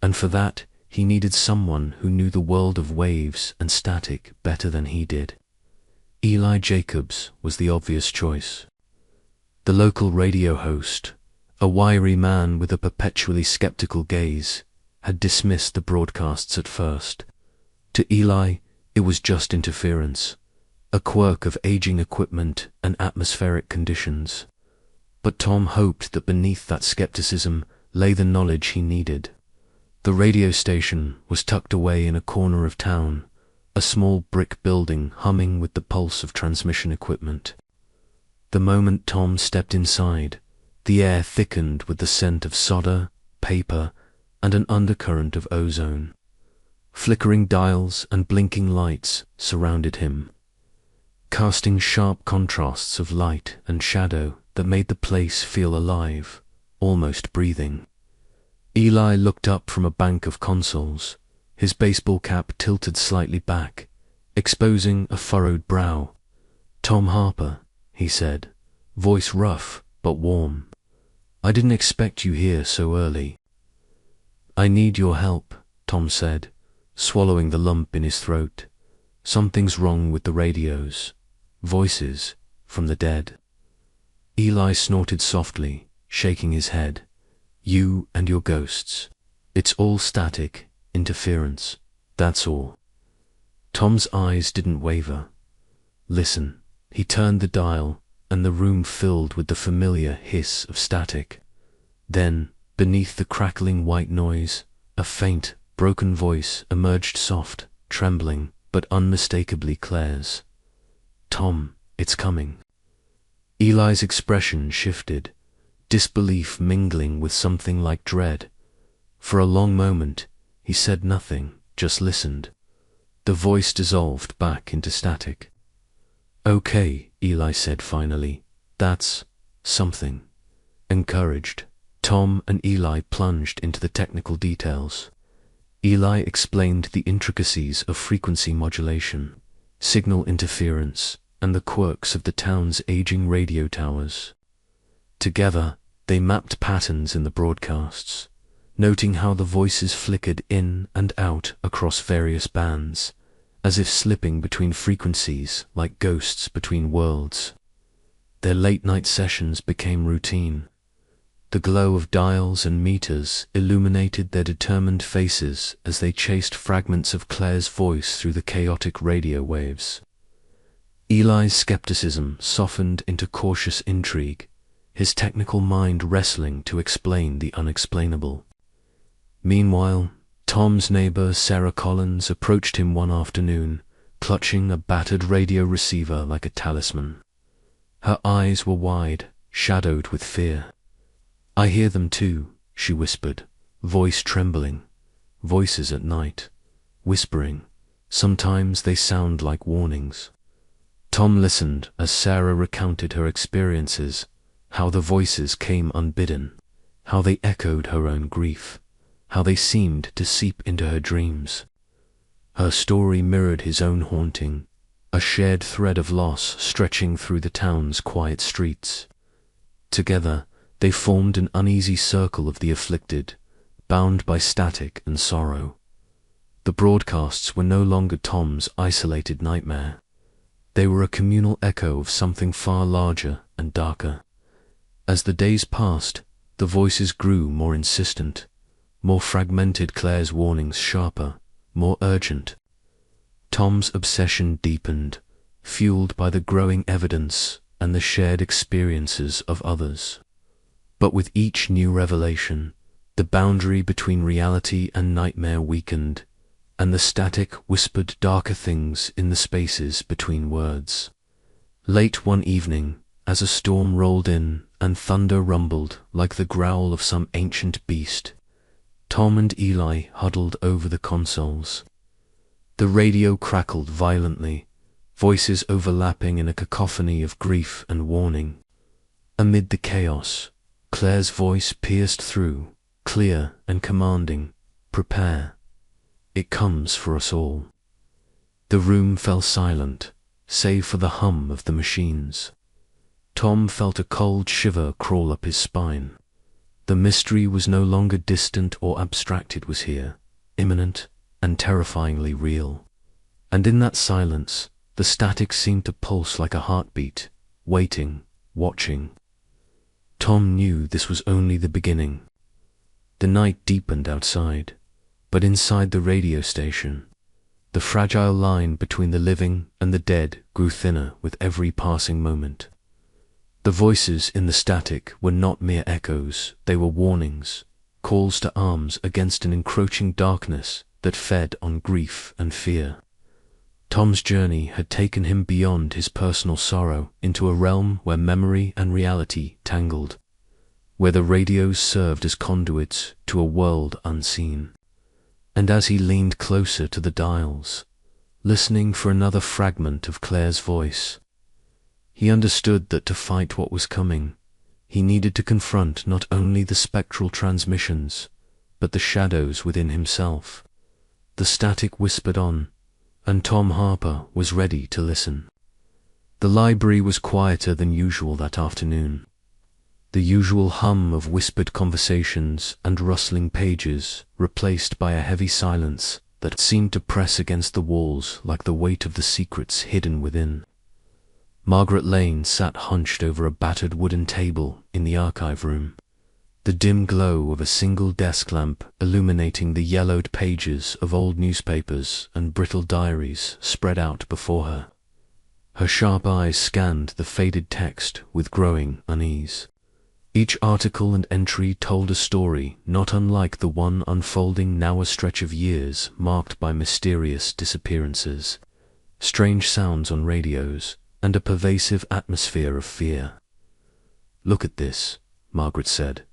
And for that, he needed someone who knew the world of waves and static better than he did. Eli Jacobs was the obvious choice. The local radio host, a wiry man with a perpetually skeptical gaze, had dismissed the broadcasts at first. To Eli, it was just interference, a quirk of aging equipment and atmospheric conditions. But Tom hoped that beneath that skepticism lay the knowledge he needed. The radio station was tucked away in a corner of town, a small brick building humming with the pulse of transmission equipment. The moment Tom stepped inside, the air thickened with the scent of solder, paper, and an undercurrent of ozone. Flickering dials and blinking lights surrounded him, casting sharp contrasts of light and shadow that made the place feel alive, almost breathing. Eli looked up from a bank of consoles, his baseball cap tilted slightly back, exposing a furrowed brow. "Tom Harper," he said, voice rough but warm. "I didn't expect you here so early." "I need your help," Tom said, swallowing the lump in his throat. "Something's wrong with the radios. Voices from the dead." Eli snorted softly, shaking his head. "You and your ghosts. It's all static, interference, that's all." Tom's eyes didn't waver. "Listen." He turned the dial, and the room filled with the familiar hiss of static. Then, beneath the crackling white noise, a faint, broken voice emerged, soft, trembling, but unmistakably Claire's. "Tom, it's coming." Eli's expression shifted, disbelief mingling with something like dread. For a long moment, he said nothing, just listened. The voice dissolved back into static. "Okay," Eli said finally. "That's something." Encouraged, Tom and Eli plunged into the technical details. Eli explained the intricacies of frequency modulation, signal interference, and the quirks of the town's aging radio towers. Together, they mapped patterns in the broadcasts, noting how the voices flickered in and out across various bands, as if slipping between frequencies like ghosts between worlds. Their late-night sessions became routine. The glow of dials and meters illuminated their determined faces as they chased fragments of Claire's voice through the chaotic radio waves. Eli's skepticism softened into cautious intrigue, his technical mind wrestling to explain the unexplainable. Meanwhile, Tom's neighbor Sarah Collins approached him one afternoon, clutching a battered radio receiver like a talisman. Her eyes were wide, shadowed with fear. "I hear them too," she whispered, voice trembling. "Voices at night, whispering. Sometimes they sound like warnings." Tom listened as Sarah recounted her experiences, how the voices came unbidden, how they echoed her own grief, how they seemed to seep into her dreams. Her story mirrored his own haunting, a shared thread of loss stretching through the town's quiet streets. Together, they formed an uneasy circle of the afflicted, bound by static and sorrow. The broadcasts were no longer Tom's isolated nightmare. They were a communal echo of something far larger and darker. As the days passed, the voices grew more insistent, more fragmented, Claire's warnings sharper, more urgent. Tom's obsession deepened, fueled by the growing evidence and the shared experiences of others. But with each new revelation, the boundary between reality and nightmare weakened, and the static whispered darker things in the spaces between words. Late one evening, as a storm rolled in and thunder rumbled like the growl of some ancient beast, Tom and Eli huddled over the consoles. The radio crackled violently, voices overlapping in a cacophony of grief and warning. Amid the chaos, Claire's voice pierced through, clear and commanding. "Prepare. It comes for us all." The room fell silent, save for the hum of the machines. Tom felt a cold shiver crawl up his spine. The mystery was no longer distant or abstract, it was here, imminent and terrifyingly real. And in that silence, the static seemed to pulse like a heartbeat, waiting, watching. Tom knew this was only the beginning. The night deepened outside, but inside the radio station, the fragile line between the living and the dead grew thinner with every passing moment. The voices in the static were not mere echoes, they were warnings, calls to arms against an encroaching darkness that fed on grief and fear. Tom's journey had taken him beyond his personal sorrow into a realm where memory and reality tangled, where the radios served as conduits to a world unseen. And as he leaned closer to the dials, listening for another fragment of Claire's voice, he understood that to fight what was coming, he needed to confront not only the spectral transmissions, but the shadows within himself. The static whispered on, and Tom Harper was ready to listen. The library was quieter than usual that afternoon. The usual hum of whispered conversations and rustling pages replaced by a heavy silence that seemed to press against the walls like the weight of the secrets hidden within. Margaret Lane sat hunched over a battered wooden table in the archive room, the dim glow of a single desk lamp illuminating the yellowed pages of old newspapers and brittle diaries spread out before her. Her sharp eyes scanned the faded text with growing unease. Each article and entry told a story not unlike the one unfolding now, a stretch of years marked by mysterious disappearances, strange sounds on radios, and a pervasive atmosphere of fear. "Look at this," Margaret said,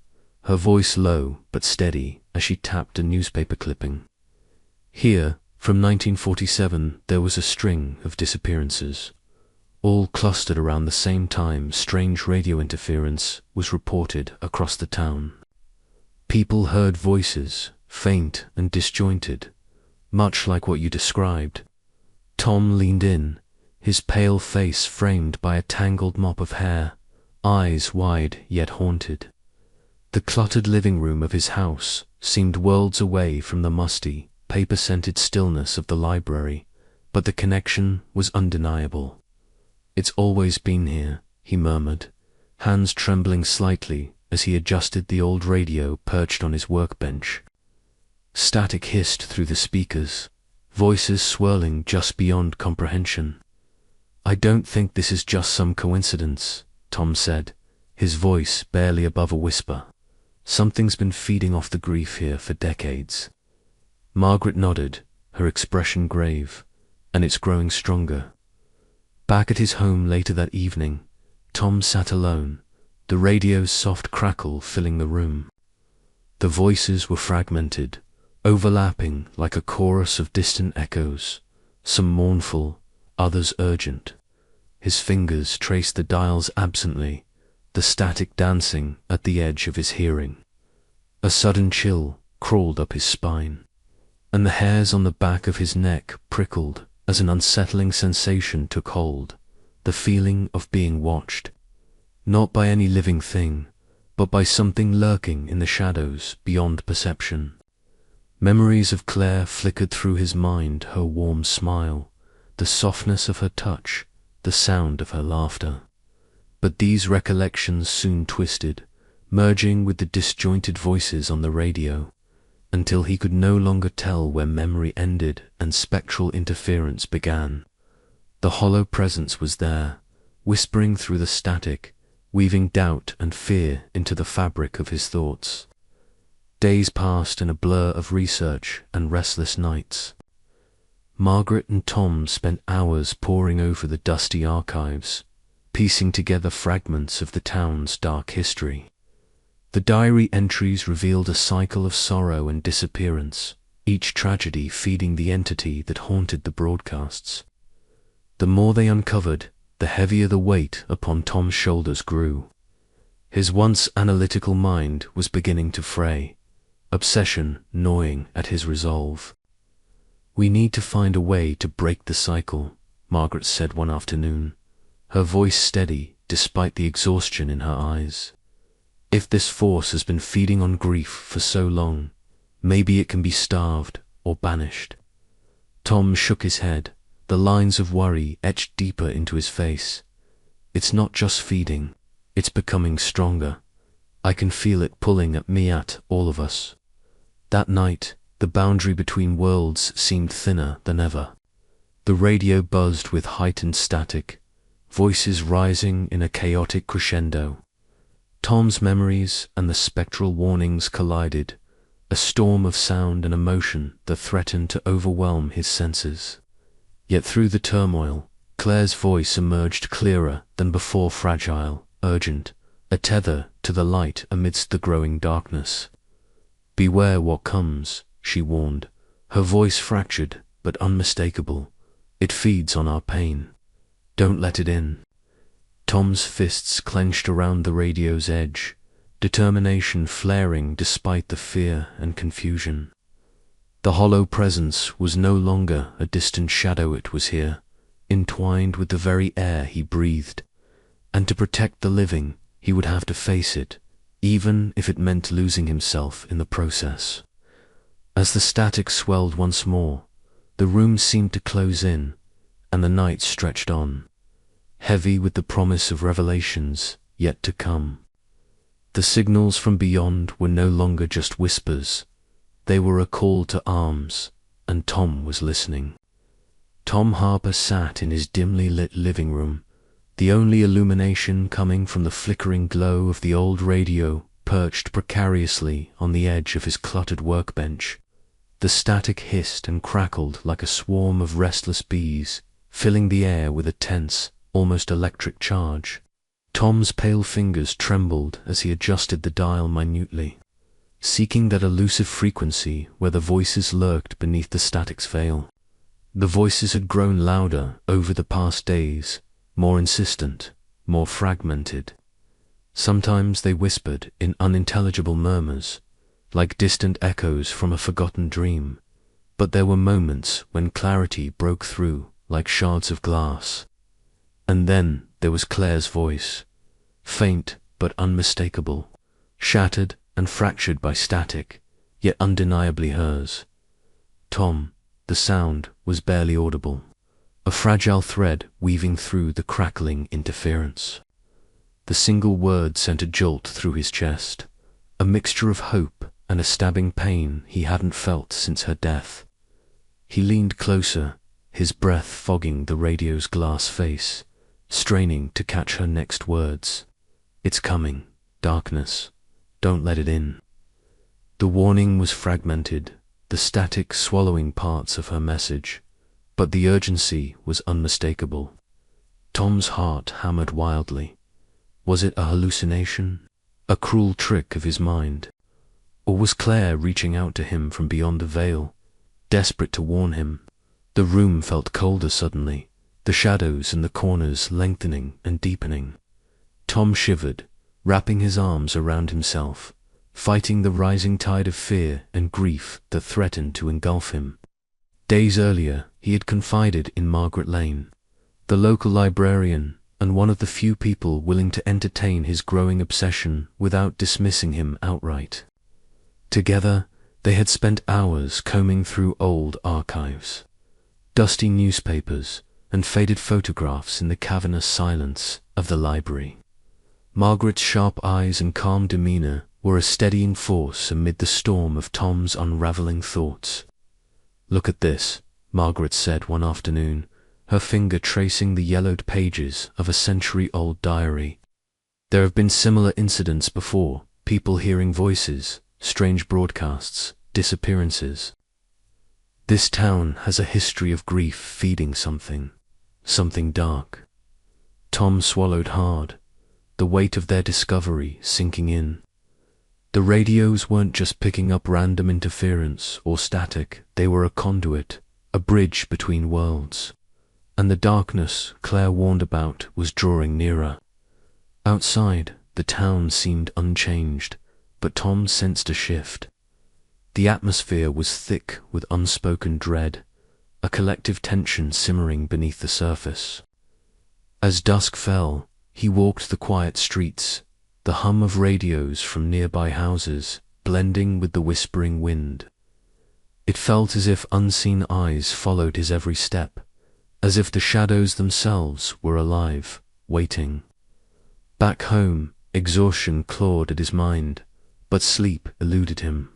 her voice low but steady as she tapped a newspaper clipping. Here, from 1947, there was a string of disappearances. All clustered around the same time, strange radio interference was reported across the town. People heard voices, faint and disjointed, much like what you described. Tom leaned in, his pale face framed by a tangled mop of hair, eyes wide yet haunted. The cluttered living room of his house seemed worlds away from the musty, paper-scented stillness of the library, but the connection was undeniable. "It's always been here," he murmured, hands trembling slightly as he adjusted the old radio perched on his workbench. Static hissed through the speakers, voices swirling just beyond comprehension. "I don't think this is just some coincidence," Tom said, his voice barely above a whisper. "Something's been feeding off the grief here for decades." Margaret nodded, her expression grave, "and it's growing stronger." Back at his home later that evening, Tom sat alone, the radio's soft crackle filling the room. The voices were fragmented, overlapping like a chorus of distant echoes, some mournful, others urgent. His fingers traced the dials absently, the static dancing at the edge of his hearing. A sudden chill, crawled up his spine, and the hairs on the back of his neck prickled as an unsettling sensation took hold, the feeling of being watched, not by any living thing, but by something lurking in the shadows beyond perception. Memories of Claire flickered through his mind, her warm smile, the softness of her touch, the sound of her laughter. But these recollections soon twisted, merging with the disjointed voices on the radio, until he could no longer tell where memory ended and spectral interference began. The hollow presence was there, whispering through the static, weaving doubt and fear into the fabric of his thoughts. Days passed in a blur of research and restless nights. Margaret and Tom spent hours poring over the dusty archives, piecing together fragments of the town's dark history. The diary entries revealed a cycle of sorrow and disappearance, each tragedy feeding the entity that haunted the broadcasts. The more they uncovered, the heavier the weight upon Tom's shoulders grew. His once analytical mind was beginning to fray, obsession gnawing at his resolve. "We need to find a way to break the cycle," Margaret said one afternoon, her voice steady despite the exhaustion in her eyes. "If this force has been feeding on grief for so long, maybe it can be starved or banished." Tom shook his head, the lines of worry etched deeper into his face. "It's not just feeding, it's becoming stronger. I can feel it pulling at me, at all of us." That night, the boundary between worlds seemed thinner than ever. The radio buzzed with heightened static, voices rising in a chaotic crescendo. Tom's memories and the spectral warnings collided, a storm of sound and emotion that threatened to overwhelm his senses. Yet through the turmoil, Claire's voice emerged clearer than before, fragile, urgent, a tether to the light amidst the growing darkness. "Beware what comes," she warned, her voice fractured but unmistakable. "It feeds on our pain. Don't let it in." Tom's fists clenched around the radio's edge, determination flaring despite the fear and confusion. The hollow presence was no longer a distant shadow, it was here, entwined with the very air he breathed, and to protect the living, he would have to face it, even if it meant losing himself in the process. As the static swelled once more, the room seemed to close in, and the night stretched on, heavy with the promise of revelations yet to come. The signals from beyond were no longer just whispers. They were a call to arms, and Tom was listening. Tom Harper sat in his dimly lit living room, the only illumination coming from the flickering glow of the old radio perched precariously on the edge of his cluttered workbench. The static hissed and crackled like a swarm of restless bees, filling the air with a tense, almost electric charge. Tom's pale fingers trembled as he adjusted the dial minutely, seeking that elusive frequency where the voices lurked beneath the static's veil. The voices had grown louder over the past days, more insistent, more fragmented. Sometimes they whispered in unintelligible murmurs, like distant echoes from a forgotten dream, but there were moments when clarity broke through like shards of glass. And then there was Claire's voice, faint but unmistakable, shattered and fractured by static, yet undeniably hers. "Tom," the sound was barely audible, a fragile thread weaving through the crackling interference. The single word sent a jolt through his chest, a mixture of hope and a stabbing pain he hadn't felt since her death. He leaned closer, his breath fogging the radio's glass face, straining to catch her next words. "It's coming, darkness. Don't let it in." The warning was fragmented, the static swallowing parts of her message, but the urgency was unmistakable. Tom's heart hammered wildly. Was it a hallucination, a cruel trick of his mind? Or was Claire reaching out to him from beyond the veil, desperate to warn him? The room felt colder suddenly, the shadows in the corners lengthening and deepening. Tom shivered, wrapping his arms around himself, fighting the rising tide of fear and grief that threatened to engulf him. Days earlier, he had confided in Margaret Lane, the local librarian and one of the few people willing to entertain his growing obsession without dismissing him outright. Together, they had spent hours combing through old archives, dusty newspapers, and faded photographs in the cavernous silence of the library. Margaret's sharp eyes and calm demeanor were a steadying force amid the storm of Tom's unraveling thoughts. "Look at this," Margaret said one afternoon, her finger tracing the yellowed pages of a century-old diary. "There have been similar incidents before, people hearing voices, strange broadcasts, disappearances. This town has a history of grief feeding something dark." Tom swallowed hard, the weight of their discovery sinking in. The radios weren't just picking up random interference or static, they were a conduit, a bridge between worlds. And the darkness Claire warned about was drawing nearer. Outside, the town seemed unchanged, but Tom sensed a shift. The atmosphere was thick with unspoken dread, a collective tension simmering beneath the surface. As dusk fell, he walked the quiet streets, the hum of radios from nearby houses blending with the whispering wind. It felt as if unseen eyes followed his every step, as if the shadows themselves were alive, waiting. Back home, exhaustion clawed at his mind, but sleep eluded him.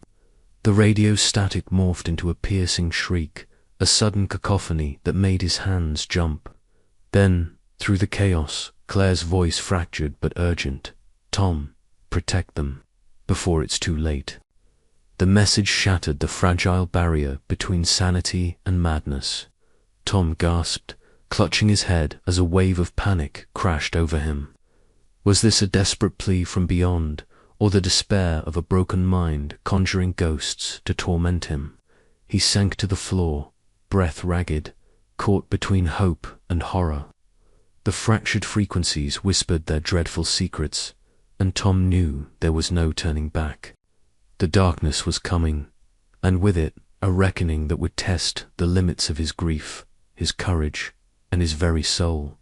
The radio's static morphed into a piercing shriek, a sudden cacophony that made his hands jump. Then, through the chaos, Claire's voice fractured but urgent. "Tom, protect them, before it's too late." The message shattered the fragile barrier between sanity and madness. Tom gasped, clutching his head as a wave of panic crashed over him. Was this a desperate plea from beyond, or the despair of a broken mind conjuring ghosts to torment him? He sank to the floor, breath ragged, caught between hope and horror. The fractured frequencies whispered their dreadful secrets, and Tom knew there was no turning back. The darkness was coming, and with it a reckoning that would test the limits of his grief, his courage, and his very soul.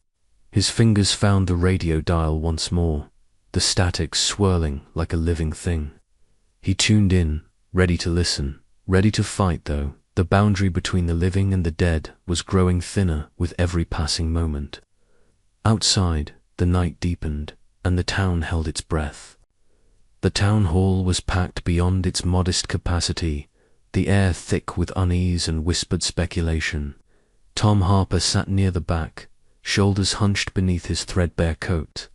His fingers found the radio dial once more, the static swirling like a living thing. He tuned in, ready to listen, ready to fight, though the boundary between the living and the dead was growing thinner with every passing moment. Outside, the night deepened, and the town held its breath. The town hall was packed beyond its modest capacity, the air thick with unease and whispered speculation. Tom Harper sat near the back, shoulders hunched beneath his threadbare coat,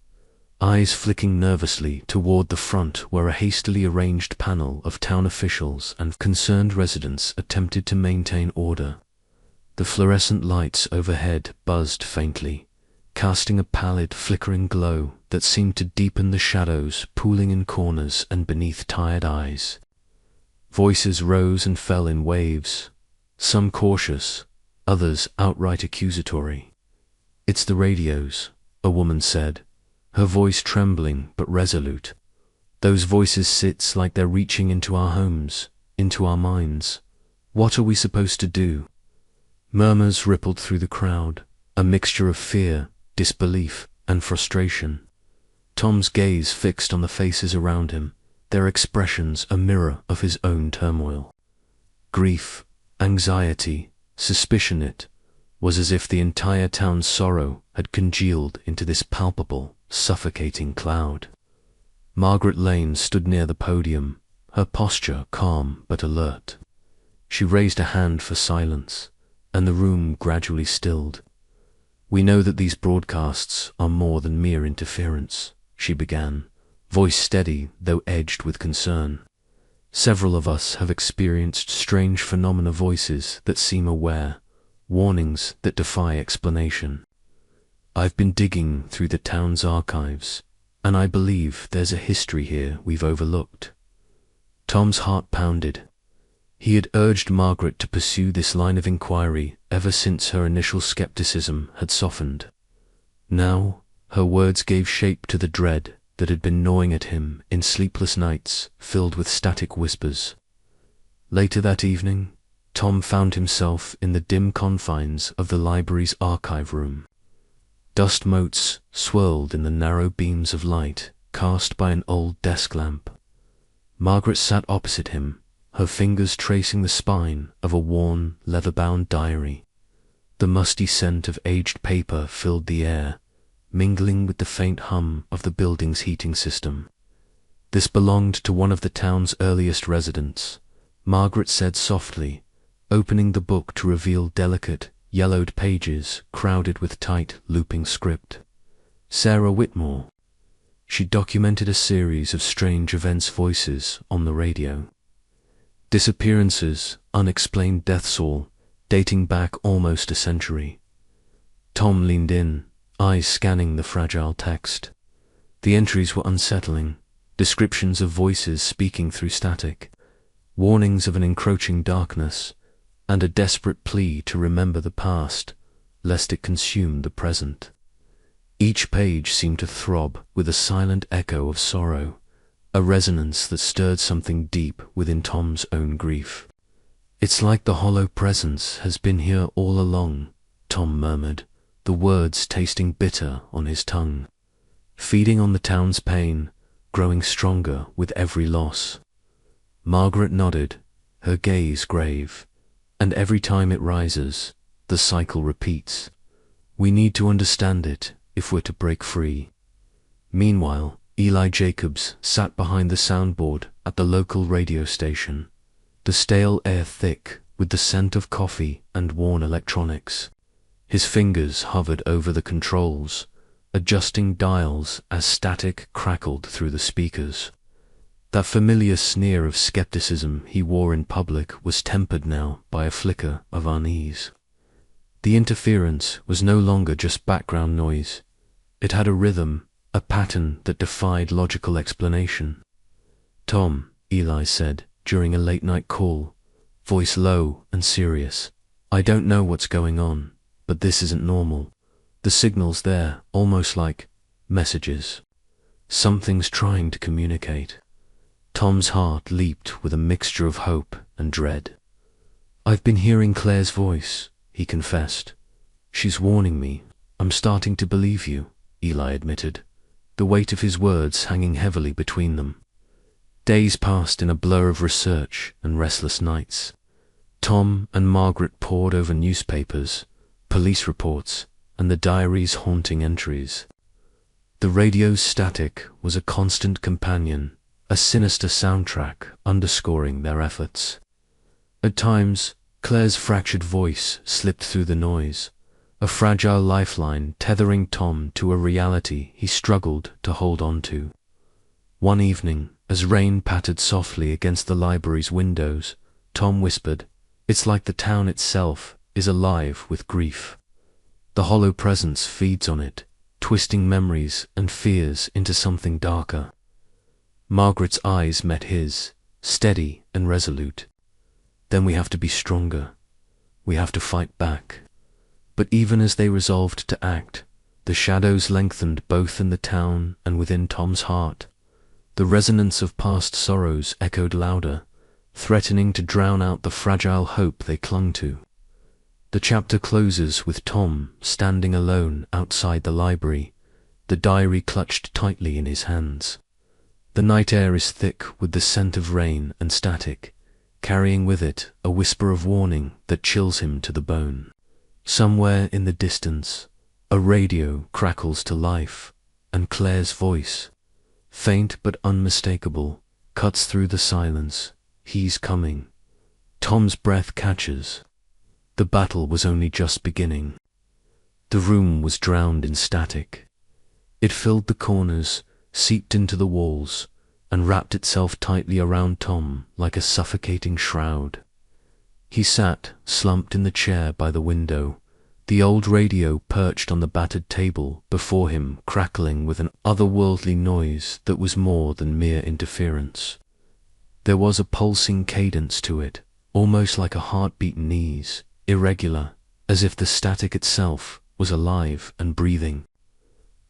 eyes flicking nervously toward the front where a hastily arranged panel of town officials and concerned residents attempted to maintain order. The fluorescent lights overhead buzzed faintly, casting a pallid, flickering glow that seemed to deepen the shadows pooling in corners and beneath tired eyes. Voices rose and fell in waves, some cautious, others outright accusatory. "It's the radios," a woman said, her voice trembling but resolute. "Those voices sit like they're reaching into our homes, into our minds. What are we supposed to do?" Murmurs rippled through the crowd, a mixture of fear, disbelief, and frustration. Tom's gaze fixed on the faces around him, their expressions a mirror of his own turmoil. Grief, anxiety, suspicion. It was as if the entire town's sorrow had congealed into this palpable, suffocating cloud. Margaret Lane stood near the podium, her posture calm but alert. She raised a hand for silence, and the room gradually stilled. "We know that these broadcasts are more than mere interference," she began, voice steady though edged with concern. "Several of us have experienced strange phenomena, voices that seem aware, warnings that defy explanation. I've been digging through the town's archives, and I believe there's a history here we've overlooked." Tom's heart pounded. He had urged Margaret to pursue this line of inquiry ever since her initial skepticism had softened. Now, her words gave shape to the dread that had been gnawing at him in sleepless nights filled with static whispers. Later that evening, Tom found himself in the dim confines of the library's archive room. Dust motes swirled in the narrow beams of light cast by an old desk lamp. Margaret sat opposite him, her fingers tracing the spine of a worn, leather-bound diary. The musty scent of aged paper filled the air, mingling with the faint hum of the building's heating system. "This belonged to one of the town's earliest residents," Margaret said softly, opening the book to reveal delicate, yellowed pages crowded with tight, looping script. "Sarah Whitmore." She documented a series of strange events voices on the radio. Disappearances, unexplained deaths all, dating back almost a century. Tom leaned in, eyes scanning the fragile text. The entries were unsettling, descriptions of voices speaking through static, warnings of an encroaching darkness, and a desperate plea to remember the past, lest it consume the present. Each page seemed to throb with a silent echo of sorrow, a resonance that stirred something deep within Tom's own grief. "It's like the hollow presence has been here all along," Tom murmured, the words tasting bitter on his tongue. "Feeding on the town's pain, growing stronger with every loss." Margaret nodded, her gaze grave. "And every time it rises, the cycle repeats. We need to understand it if we're to break free." Meanwhile, Eli Jacobs sat behind the soundboard at the local radio station, the stale air thick with the scent of coffee and worn electronics. His fingers hovered over the controls, adjusting dials as static crackled through the speakers. That familiar sneer of skepticism he wore in public was tempered now by a flicker of unease. The interference was no longer just background noise. It had a rhythm, a pattern that defied logical explanation. "Tom," Eli said during a late-night call, voice low and serious, "I don't know what's going on, but this isn't normal. The signal's there, almost like messages. Something's trying to communicate." Tom's heart leaped with a mixture of hope and dread. "I've been hearing Claire's voice," he confessed. "She's warning me. I'm starting to believe you," Eli admitted, the weight of his words hanging heavily between them. Days passed in a blur of research and restless nights. Tom and Margaret pored over newspapers, police reports, and the diary's haunting entries. The radio's static was a constant companion, a sinister soundtrack underscoring their efforts. At times, Claire's fractured voice slipped through the noise, a fragile lifeline tethering Tom to a reality he struggled to hold on to. One evening, as rain pattered softly against the library's windows, Tom whispered, "It's like the town itself is alive with grief. The hollow presence feeds on it, twisting memories and fears into something darker." Margaret's eyes met his, steady and resolute. "Then we have to be stronger. We have to fight back." But even as they resolved to act, the shadows lengthened both in the town and within Tom's heart. The resonance of past sorrows echoed louder, threatening to drown out the fragile hope they clung to. The chapter closes with Tom standing alone outside the library, the diary clutched tightly in his hands. The night air is thick with the scent of rain and static, carrying with it a whisper of warning that chills him to the bone. Somewhere in the distance, a radio crackles to life, and Claire's voice, faint but unmistakable, cuts through the silence. He's coming. Tom's breath catches. The battle was only just beginning. The room was drowned in static. It filled the corners, seeped into the walls, and wrapped itself tightly around Tom like a suffocating shroud. He sat, slumped in the chair by the window, the old radio perched on the battered table before him, crackling with an otherworldly noise that was more than mere interference. There was a pulsing cadence to it, almost like a heartbeat in ease, irregular, as if the static itself was alive and breathing.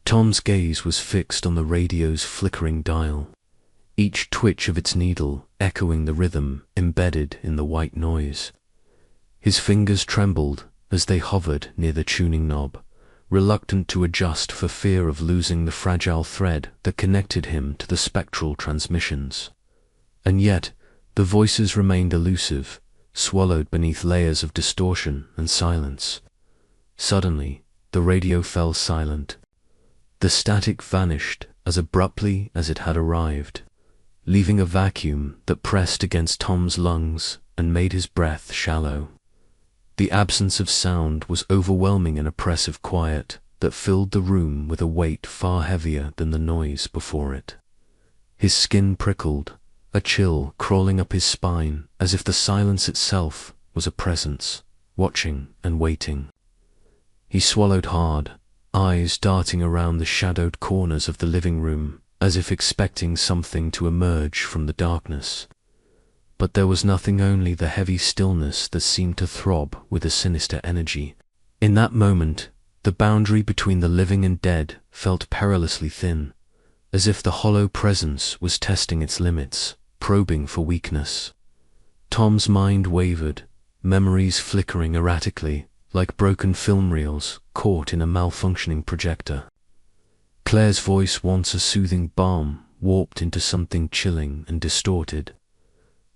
Tom's gaze was fixed on the radio's flickering dial, each twitch of its needle echoing the rhythm embedded in the white noise. His fingers trembled as they hovered near the tuning knob, reluctant to adjust for fear of losing the fragile thread that connected him to the spectral transmissions. And yet, the voices remained elusive, swallowed beneath layers of distortion and silence. Suddenly, the radio fell silent. The static vanished as abruptly as it had arrived, leaving a vacuum that pressed against Tom's lungs and made his breath shallow. The absence of sound was overwhelming an oppressive quiet that filled the room with a weight far heavier than the noise before it. His skin prickled, a chill crawling up his spine as if the silence itself was a presence, watching and waiting. He swallowed hard, eyes darting around the shadowed corners of the living room as if expecting something to emerge from the darkness. But there was nothing, only the heavy stillness that seemed to throb with a sinister energy. In that moment, the boundary between the living and dead felt perilously thin, as if the hollow presence was testing its limits, probing for weakness. Tom's mind wavered, memories flickering erratically, like broken film reels caught in a malfunctioning projector. Claire's voice, once a soothing balm, warped into something chilling and distorted.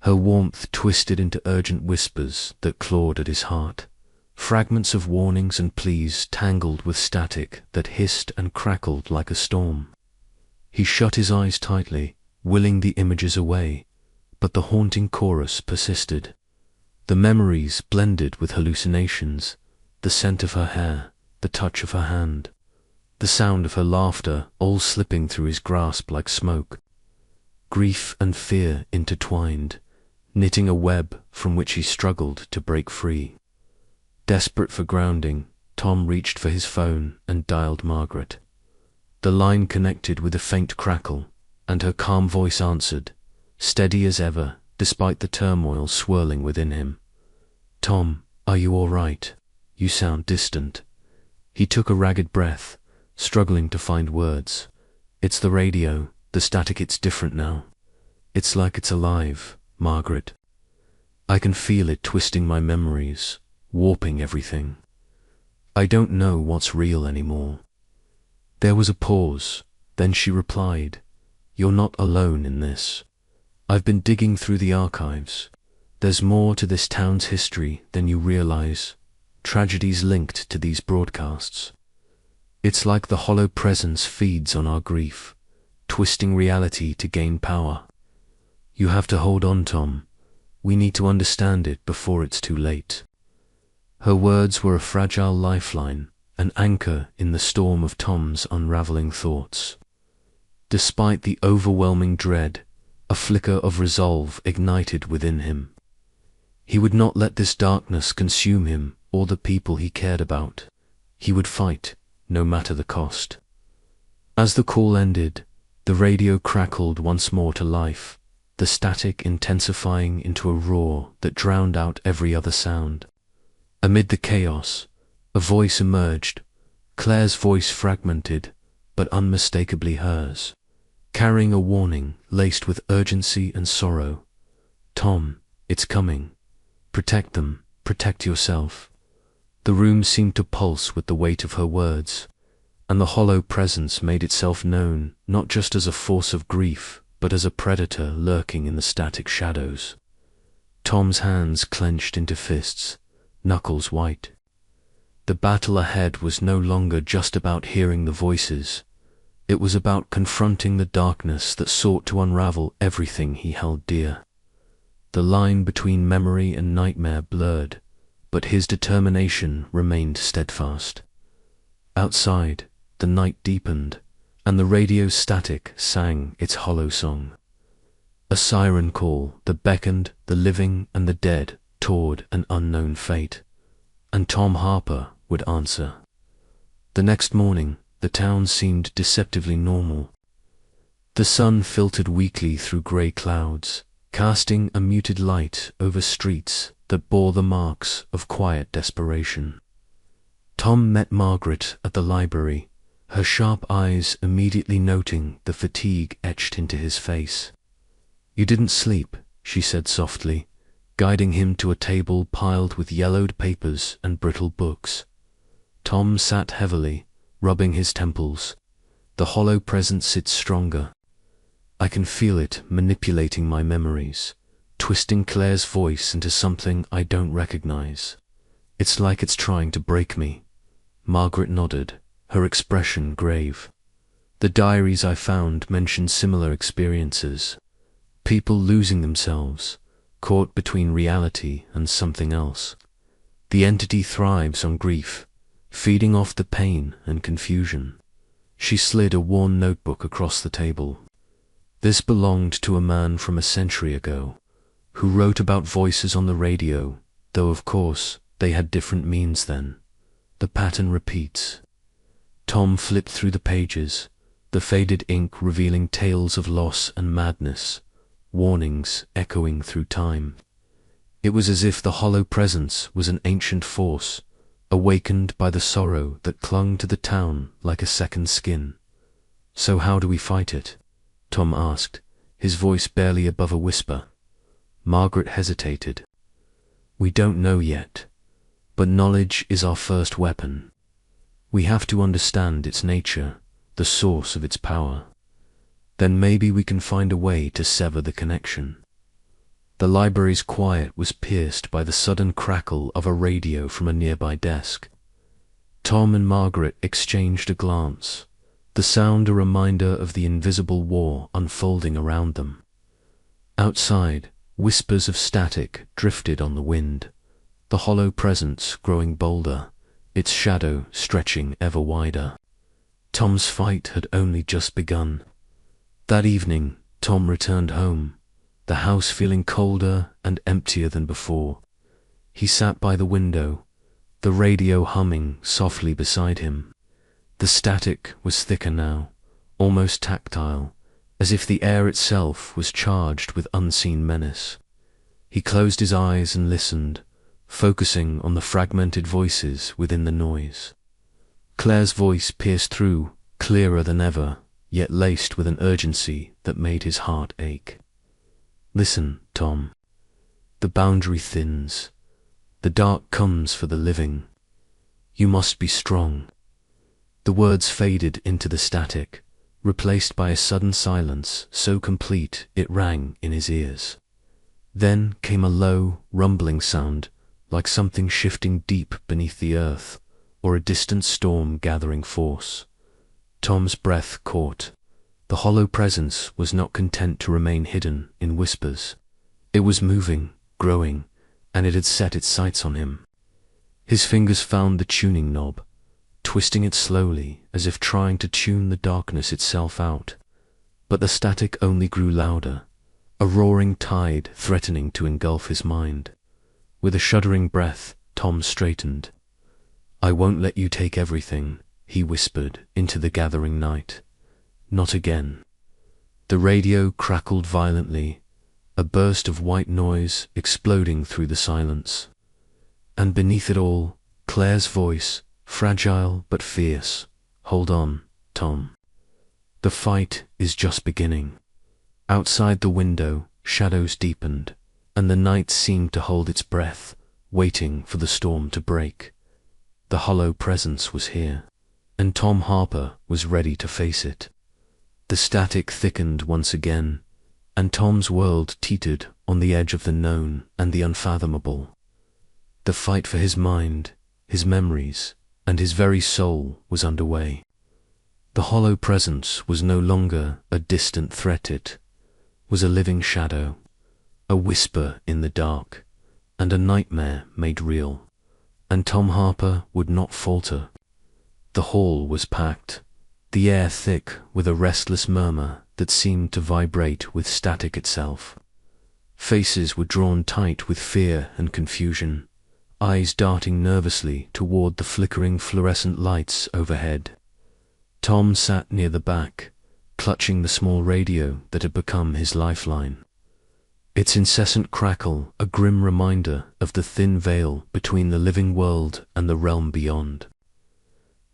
Her warmth twisted into urgent whispers that clawed at his heart, fragments of warnings and pleas tangled with static that hissed and crackled like a storm. He shut his eyes tightly, willing the images away, but the haunting chorus persisted. The memories blended with hallucinations, the scent of her hair, the touch of her hand, the sound of her laughter, all slipping through his grasp like smoke. Grief and fear intertwined, knitting a web from which he struggled to break free. Desperate for grounding, Tom reached for his phone and dialed Margaret. The line connected with a faint crackle, and her calm voice answered, steady as ever, despite the turmoil swirling within him. "Tom, are you all right? You sound distant." He took a ragged breath, struggling to find words. "It's the radio, the static, it's different now. It's like it's alive, Margaret. I can feel it twisting my memories, warping everything. I don't know what's real anymore." There was a pause, then she replied, "You're not alone in this. I've been digging through the archives. There's more to this town's history than you realize, tragedies linked to these broadcasts. It's like the hollow presence feeds on our grief, twisting reality to gain power. You have to hold on, Tom. We need to understand it before it's too late." Her words were a fragile lifeline, an anchor in the storm of Tom's unraveling thoughts. Despite the overwhelming dread, a flicker of resolve ignited within him. He would not let this darkness consume him or the people he cared about. He would fight, no matter the cost. As the call ended, the radio crackled once more to life, the static intensifying into a roar that drowned out every other sound. Amid the chaos, a voice emerged, Claire's voice fragmented, but unmistakably hers, carrying a warning laced with urgency and sorrow. "Tom, it's coming. Protect them, protect yourself." The room seemed to pulse with the weight of her words, and the hollow presence made itself known not just as a force of grief, but as a predator lurking in the static shadows. Tom's hands clenched into fists, knuckles white. The battle ahead was no longer just about hearing the voices. It was about confronting the darkness that sought to unravel everything he held dear. The line between memory and nightmare blurred, but his determination remained steadfast. Outside, the night deepened, and the radio's static sang its hollow song. A siren call that beckoned the living and the dead toward an unknown fate, and Tom Harper would answer. The next morning, the town seemed deceptively normal. The sun filtered weakly through grey clouds, casting a muted light over streets that bore the marks of quiet desperation. Tom met Margaret at the library, her sharp eyes immediately noting the fatigue etched into his face. "You didn't sleep," she said softly, guiding him to a table piled with yellowed papers and brittle books. Tom sat heavily, rubbing his temples. The hollow presence sits stronger. I can feel it manipulating my memories, twisting Claire's voice into something I don't recognize. It's like it's trying to break me. Margaret nodded, her expression grave. The diaries I found mentioned similar experiences. People losing themselves, caught between reality and something else. The entity thrives on grief, feeding off the pain and confusion. She slid a worn notebook across the table. This belonged to a man from a century ago, who wrote about voices on the radio, though of course they had different means then. The pattern repeats. Tom flipped through the pages, the faded ink revealing tales of loss and madness, warnings echoing through time. It was as if the hollow presence was an ancient force, awakened by the sorrow that clung to the town like a second skin. "So how do we fight it?" Tom asked, his voice barely above a whisper. Margaret hesitated. "We don't know yet, but knowledge is our first weapon. We have to understand its nature, the source of its power. Then maybe we can find a way to sever the connection." The library's quiet was pierced by the sudden crackle of a radio from a nearby desk. Tom and Margaret exchanged a glance, the sound a reminder of the invisible war unfolding around them. Outside, whispers of static drifted on the wind, the hollow presence growing bolder, its shadow stretching ever wider. Tom's fight had only just begun. That evening, Tom returned home, the house feeling colder and emptier than before. He sat by the window, the radio humming softly beside him. The static was thicker now, almost tactile, as if the air itself was charged with unseen menace. He closed his eyes and listened, focusing on the fragmented voices within the noise. Claire's voice pierced through, clearer than ever, yet laced with an urgency that made his heart ache. "Listen, Tom. The boundary thins. The dark comes for the living. You must be strong." The words faded into the static, replaced by a sudden silence so complete it rang in his ears. Then came a low, rumbling sound, like something shifting deep beneath the earth, or a distant storm gathering force. Tom's breath caught. The hollow presence was not content to remain hidden in whispers. It was moving, growing, and it had set its sights on him. His fingers found the tuning knob, twisting it slowly as if trying to tune the darkness itself out. But the static only grew louder, a roaring tide threatening to engulf his mind. With a shuddering breath, Tom straightened. "I won't let you take everything," he whispered into the gathering night. "Not again." The radio crackled violently, a burst of white noise exploding through the silence. And beneath it all, Claire's voice, fragile but fierce. "Hold on, Tom. The fight is just beginning." Outside the window, shadows deepened, and the night seemed to hold its breath, waiting for the storm to break. The hollow presence was here, and Tom Harper was ready to face it. The static thickened once again, and Tom's world teetered on the edge of the known and the unfathomable. The fight for his mind, his memories, and his very soul was underway. The hollow presence was no longer a distant threat, it was a living shadow, a whisper in the dark, and a nightmare made real. And Tom Harper would not falter. The hall was packed, the air thick with a restless murmur that seemed to vibrate with static itself. Faces were drawn tight with fear and confusion, eyes darting nervously toward the flickering fluorescent lights overhead. Tom sat near the back, clutching the small radio that had become his lifeline. Its incessant crackle a grim reminder of the thin veil between the living world and the realm beyond.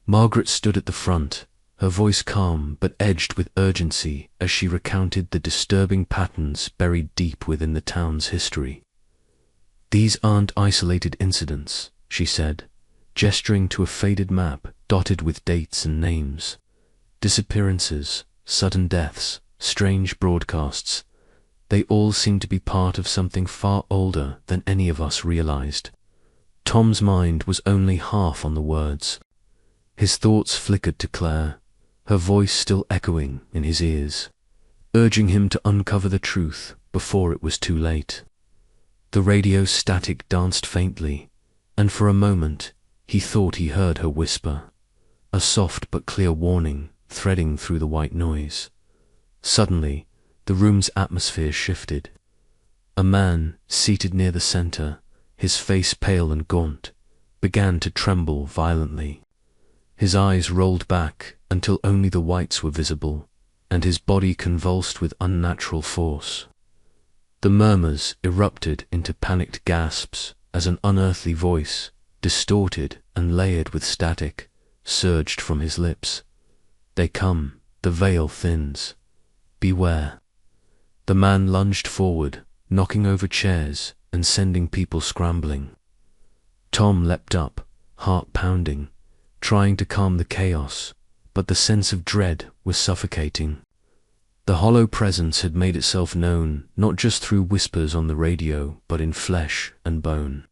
Margaret stood at the front, her voice calm but edged with urgency as she recounted the disturbing patterns buried deep within the town's history. "These aren't isolated incidents," she said, gesturing to a faded map dotted with dates and names. "Disappearances, sudden deaths, strange broadcasts. They all seem to be part of something far older than any of us realized." Tom's mind was only half on the words. His thoughts flickered to Claire, her voice still echoing in his ears, urging him to uncover the truth before it was too late. The radio's static danced faintly, and for a moment he thought he heard her whisper, a soft but clear warning threading through the white noise. Suddenly, the room's atmosphere shifted. A man, seated near the center, his face pale and gaunt, began to tremble violently. His eyes rolled back until only the whites were visible, and his body convulsed with unnatural force. The murmurs erupted into panicked gasps as an unearthly voice, distorted and layered with static, surged from his lips. "They come, the veil thins. Beware." The man lunged forward, knocking over chairs and sending people scrambling. Tom leapt up, heart pounding, trying to calm the chaos, but the sense of dread was suffocating. The hollow presence had made itself known not just through whispers on the radio, but in flesh and bone.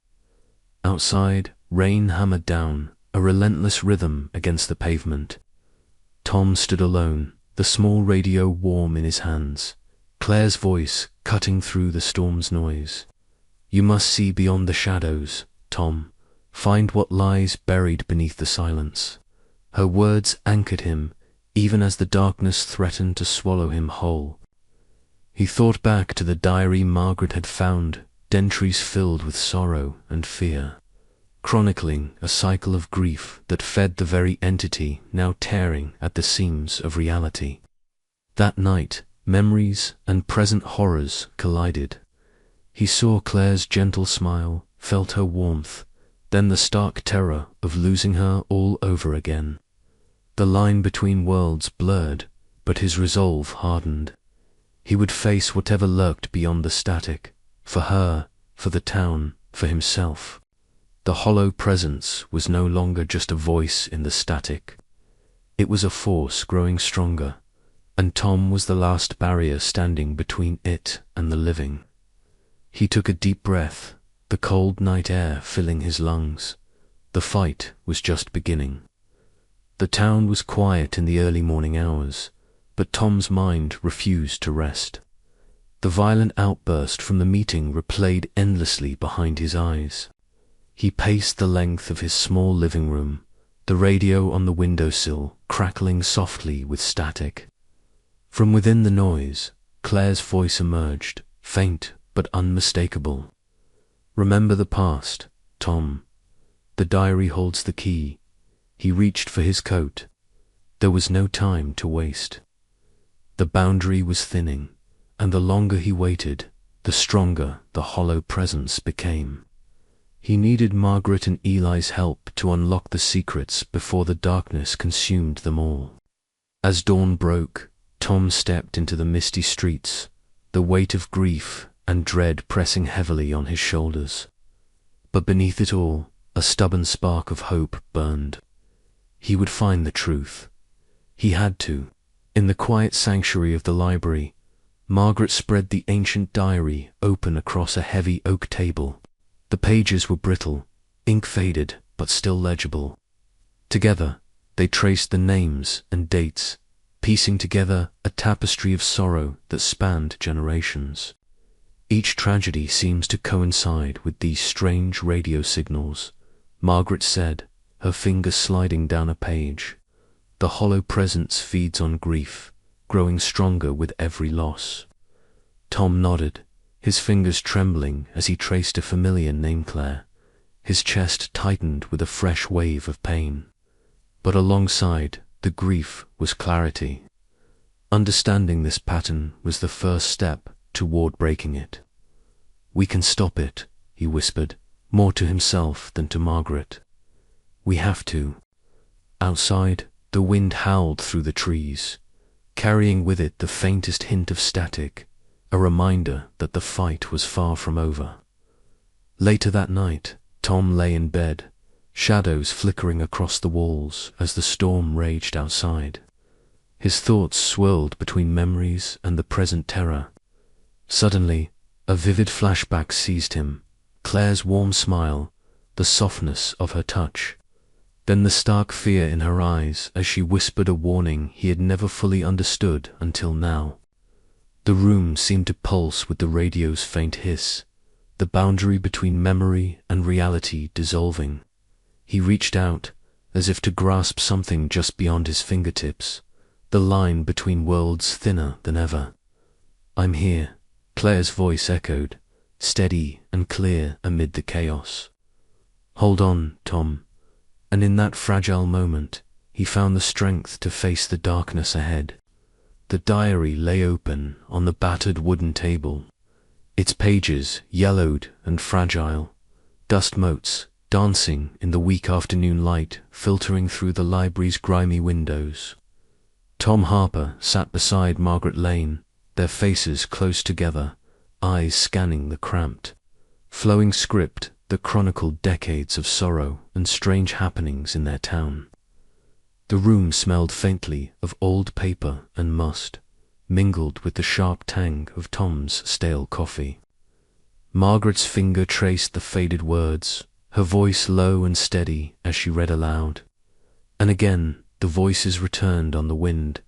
Outside, rain hammered down, a relentless rhythm against the pavement. Tom stood alone, the small radio warm in his hands, Claire's voice cutting through the storm's noise. "You must see beyond the shadows, Tom. Find what lies buried beneath the silence." Her words anchored him, even as the darkness threatened to swallow him whole. He thought back to the diary Margaret had found, entries filled with sorrow and fear, chronicling a cycle of grief that fed the very entity now tearing at the seams of reality. That night, memories and present horrors collided. He saw Claire's gentle smile, felt her warmth, then the stark terror of losing her all over again. The line between worlds blurred, but his resolve hardened. He would face whatever lurked beyond the static, for her, for the town, for himself. The hollow presence was no longer just a voice in the static. It was a force growing stronger, and Tom was the last barrier standing between it and the living. He took a deep breath, the cold night air filling his lungs. The fight was just beginning. The town was quiet in the early morning hours, but Tom's mind refused to rest. The violent outburst from the meeting replayed endlessly behind his eyes. He paced the length of his small living room, the radio on the windowsill crackling softly with static. From within the noise, Claire's voice emerged, faint but unmistakable. "Remember the past, Tom. The diary holds the key." He reached for his coat. There was no time to waste. The boundary was thinning, and the longer he waited, the stronger the hollow presence became. He needed Margaret and Eli's help to unlock the secrets before the darkness consumed them all. As dawn broke, Tom stepped into the misty streets, the weight of grief and dread pressing heavily on his shoulders. But beneath it all, a stubborn spark of hope burned. He would find the truth. He had to. In the quiet sanctuary of the library, Margaret spread the ancient diary open across a heavy oak table. The pages were brittle, ink faded, but still legible. Together, they traced the names and dates, piecing together a tapestry of sorrow that spanned generations. Each tragedy seems to coincide with these strange radio signals, Margaret said, her fingers sliding down a page. The hollow presence feeds on grief, growing stronger with every loss. Tom nodded, his fingers trembling as he traced a familiar name. Claire. His chest tightened with a fresh wave of pain. But alongside the grief was clarity. Understanding this pattern was the first step toward breaking it. "We can stop it," he whispered, more to himself than to Margaret. "We have to." Outside, The wind howled through the trees, carrying with it the faintest hint of static, a reminder that the fight was far from over. Later that night, Tom lay in bed, shadows flickering across the walls as the storm raged outside. His thoughts swirled between memories and the present terror. Suddenly, a vivid flashback seized him, Claire's warm smile, the softness of her touch. Then the stark fear in her eyes as she whispered a warning he had never fully understood until now. The room seemed to pulse with the radio's faint hiss, the boundary between memory and reality dissolving. He reached out, as if to grasp something just beyond his fingertips, the line between worlds thinner than ever. "I'm here," Claire's voice echoed, steady and clear amid the chaos. "Hold on, Tom." And in that fragile moment, he found the strength to face the darkness ahead. The diary lay open on the battered wooden table, its pages yellowed and fragile, dust motes dancing in the weak afternoon light filtering through the library's grimy windows. Tom Harper sat beside Margaret Lane, their faces close together, eyes scanning the cramped, flowing script that chronicled decades of sorrow and strange happenings in their town. The room smelled faintly of old paper and must, mingled with the sharp tang of Tom's stale coffee. Margaret's finger traced the faded words, her voice low and steady as she read aloud. And again the voices returned on the wind,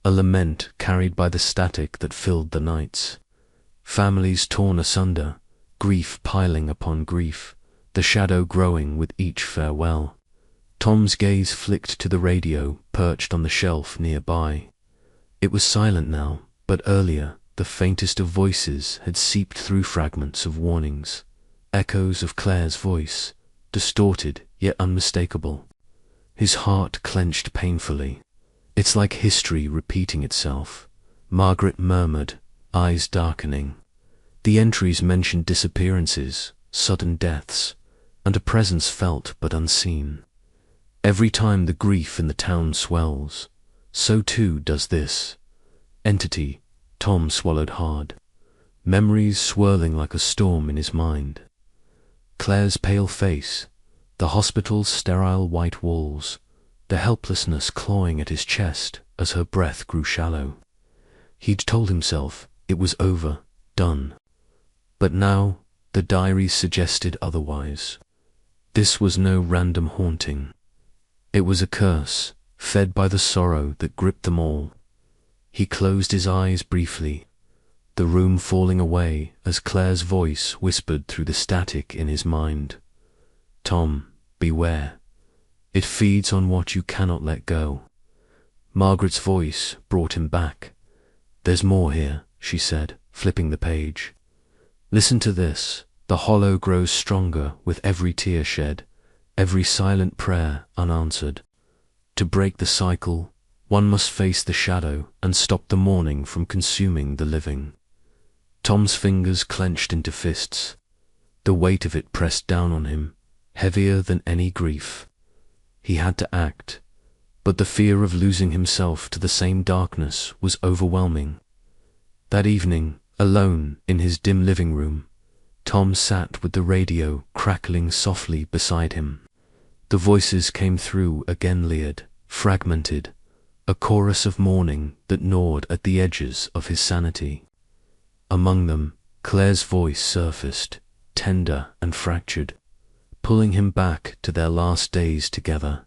a lament carried by the static that filled the nights. Families torn asunder, grief piling upon grief, the shadow growing with each farewell. Tom's gaze flicked to the radio perched on the shelf nearby. It was silent now, but earlier the faintest of voices had seeped through fragments of warnings, echoes of Claire's voice, distorted yet unmistakable. His heart clenched painfully. "It's like history repeating itself," Margaret murmured, eyes darkening. The entries mentioned disappearances, sudden deaths, and a presence felt but unseen. Every time the grief in the town swells, so too does this entity. Tom swallowed hard, memories swirling like a storm in his mind. Claire's pale face, the hospital's sterile white walls, the helplessness clawing at his chest as her breath grew shallow. He'd told himself it was over, done. But now the diaries suggested otherwise. This was no random haunting. It was a curse, fed by the sorrow that gripped them all. He closed his eyes briefly, the room falling away as Claire's voice whispered through the static in his mind. "Tom, beware. It feeds on what you cannot let go." Margaret's voice brought him back. "There's more here," she said, flipping the page. "Listen to this. The hollow grows stronger with every tear shed, every silent prayer unanswered. To break the cycle, one must face the shadow and stop the mourning from consuming the living." Tom's fingers clenched into fists. The weight of it pressed down on him, heavier than any grief. He had to act, but the fear of losing himself to the same darkness was overwhelming. That evening, alone in his dim living room, Tom sat with the radio crackling softly beside him. The voices came through again, layered, fragmented, a chorus of mourning that gnawed at the edges of his sanity. Among them, Claire's voice surfaced, tender and fractured, pulling him back to their last days together.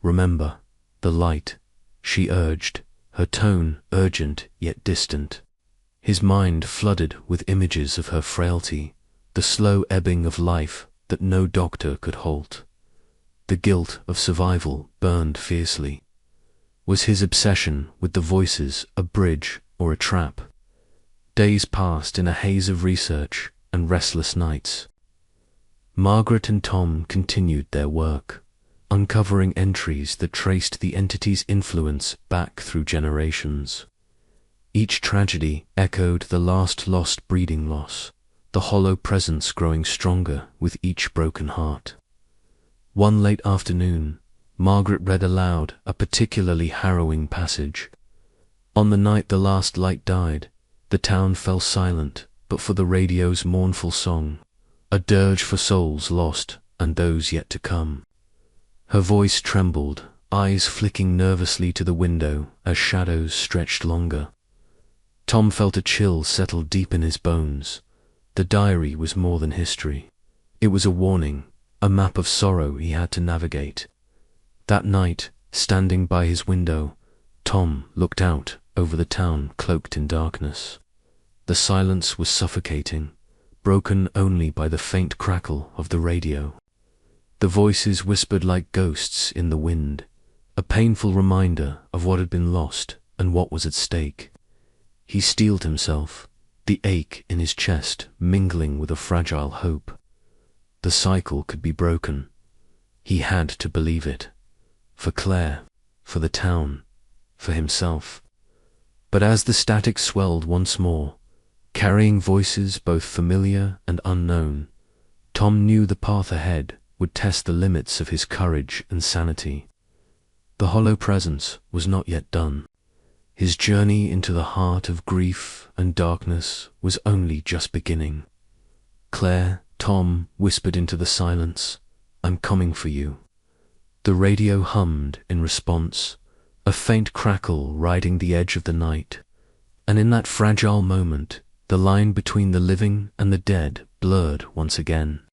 "Remember the light," she urged, her tone urgent yet distant. His mind flooded with images of her frailty, the slow ebbing of life that no doctor could halt. The guilt of survival burned fiercely. Was his obsession with the voices a bridge or a trap? Days passed in a haze of research and restless nights. Margaret and Tom continued their work, uncovering entries that traced the entity's influence back through generations. Each tragedy echoed the last lost breeding loss, the hollow presence growing stronger with each broken heart. One late afternoon, Margaret read aloud a particularly harrowing passage. On the night the last light died, the town fell silent but for the radio's mournful song, a dirge for souls lost and those yet to come. Her voice trembled, eyes flicking nervously to the window as shadows stretched longer. Tom felt a chill settle deep in his bones. The diary was more than history. It was a warning, a map of sorrow he had to navigate. That night, standing by his window, Tom looked out over the town cloaked in darkness. The silence was suffocating, broken only by the faint crackle of the radio. The voices whispered like ghosts in the wind, a painful reminder of what had been lost and what was at stake. He steeled himself, the ache in his chest mingling with a fragile hope. The cycle could be broken. He had to believe it. For Claire, for the town, for himself. But as the static swelled once more, carrying voices both familiar and unknown, Tom knew the path ahead would test the limits of his courage and sanity. The hollow presence was not yet done. His journey into the heart of grief and darkness was only just beginning. "Claire," Tom whispered into the silence, "I'm coming for you." The radio hummed in response, a faint crackle riding the edge of the night, and in that fragile moment, the line between the living and the dead blurred once again.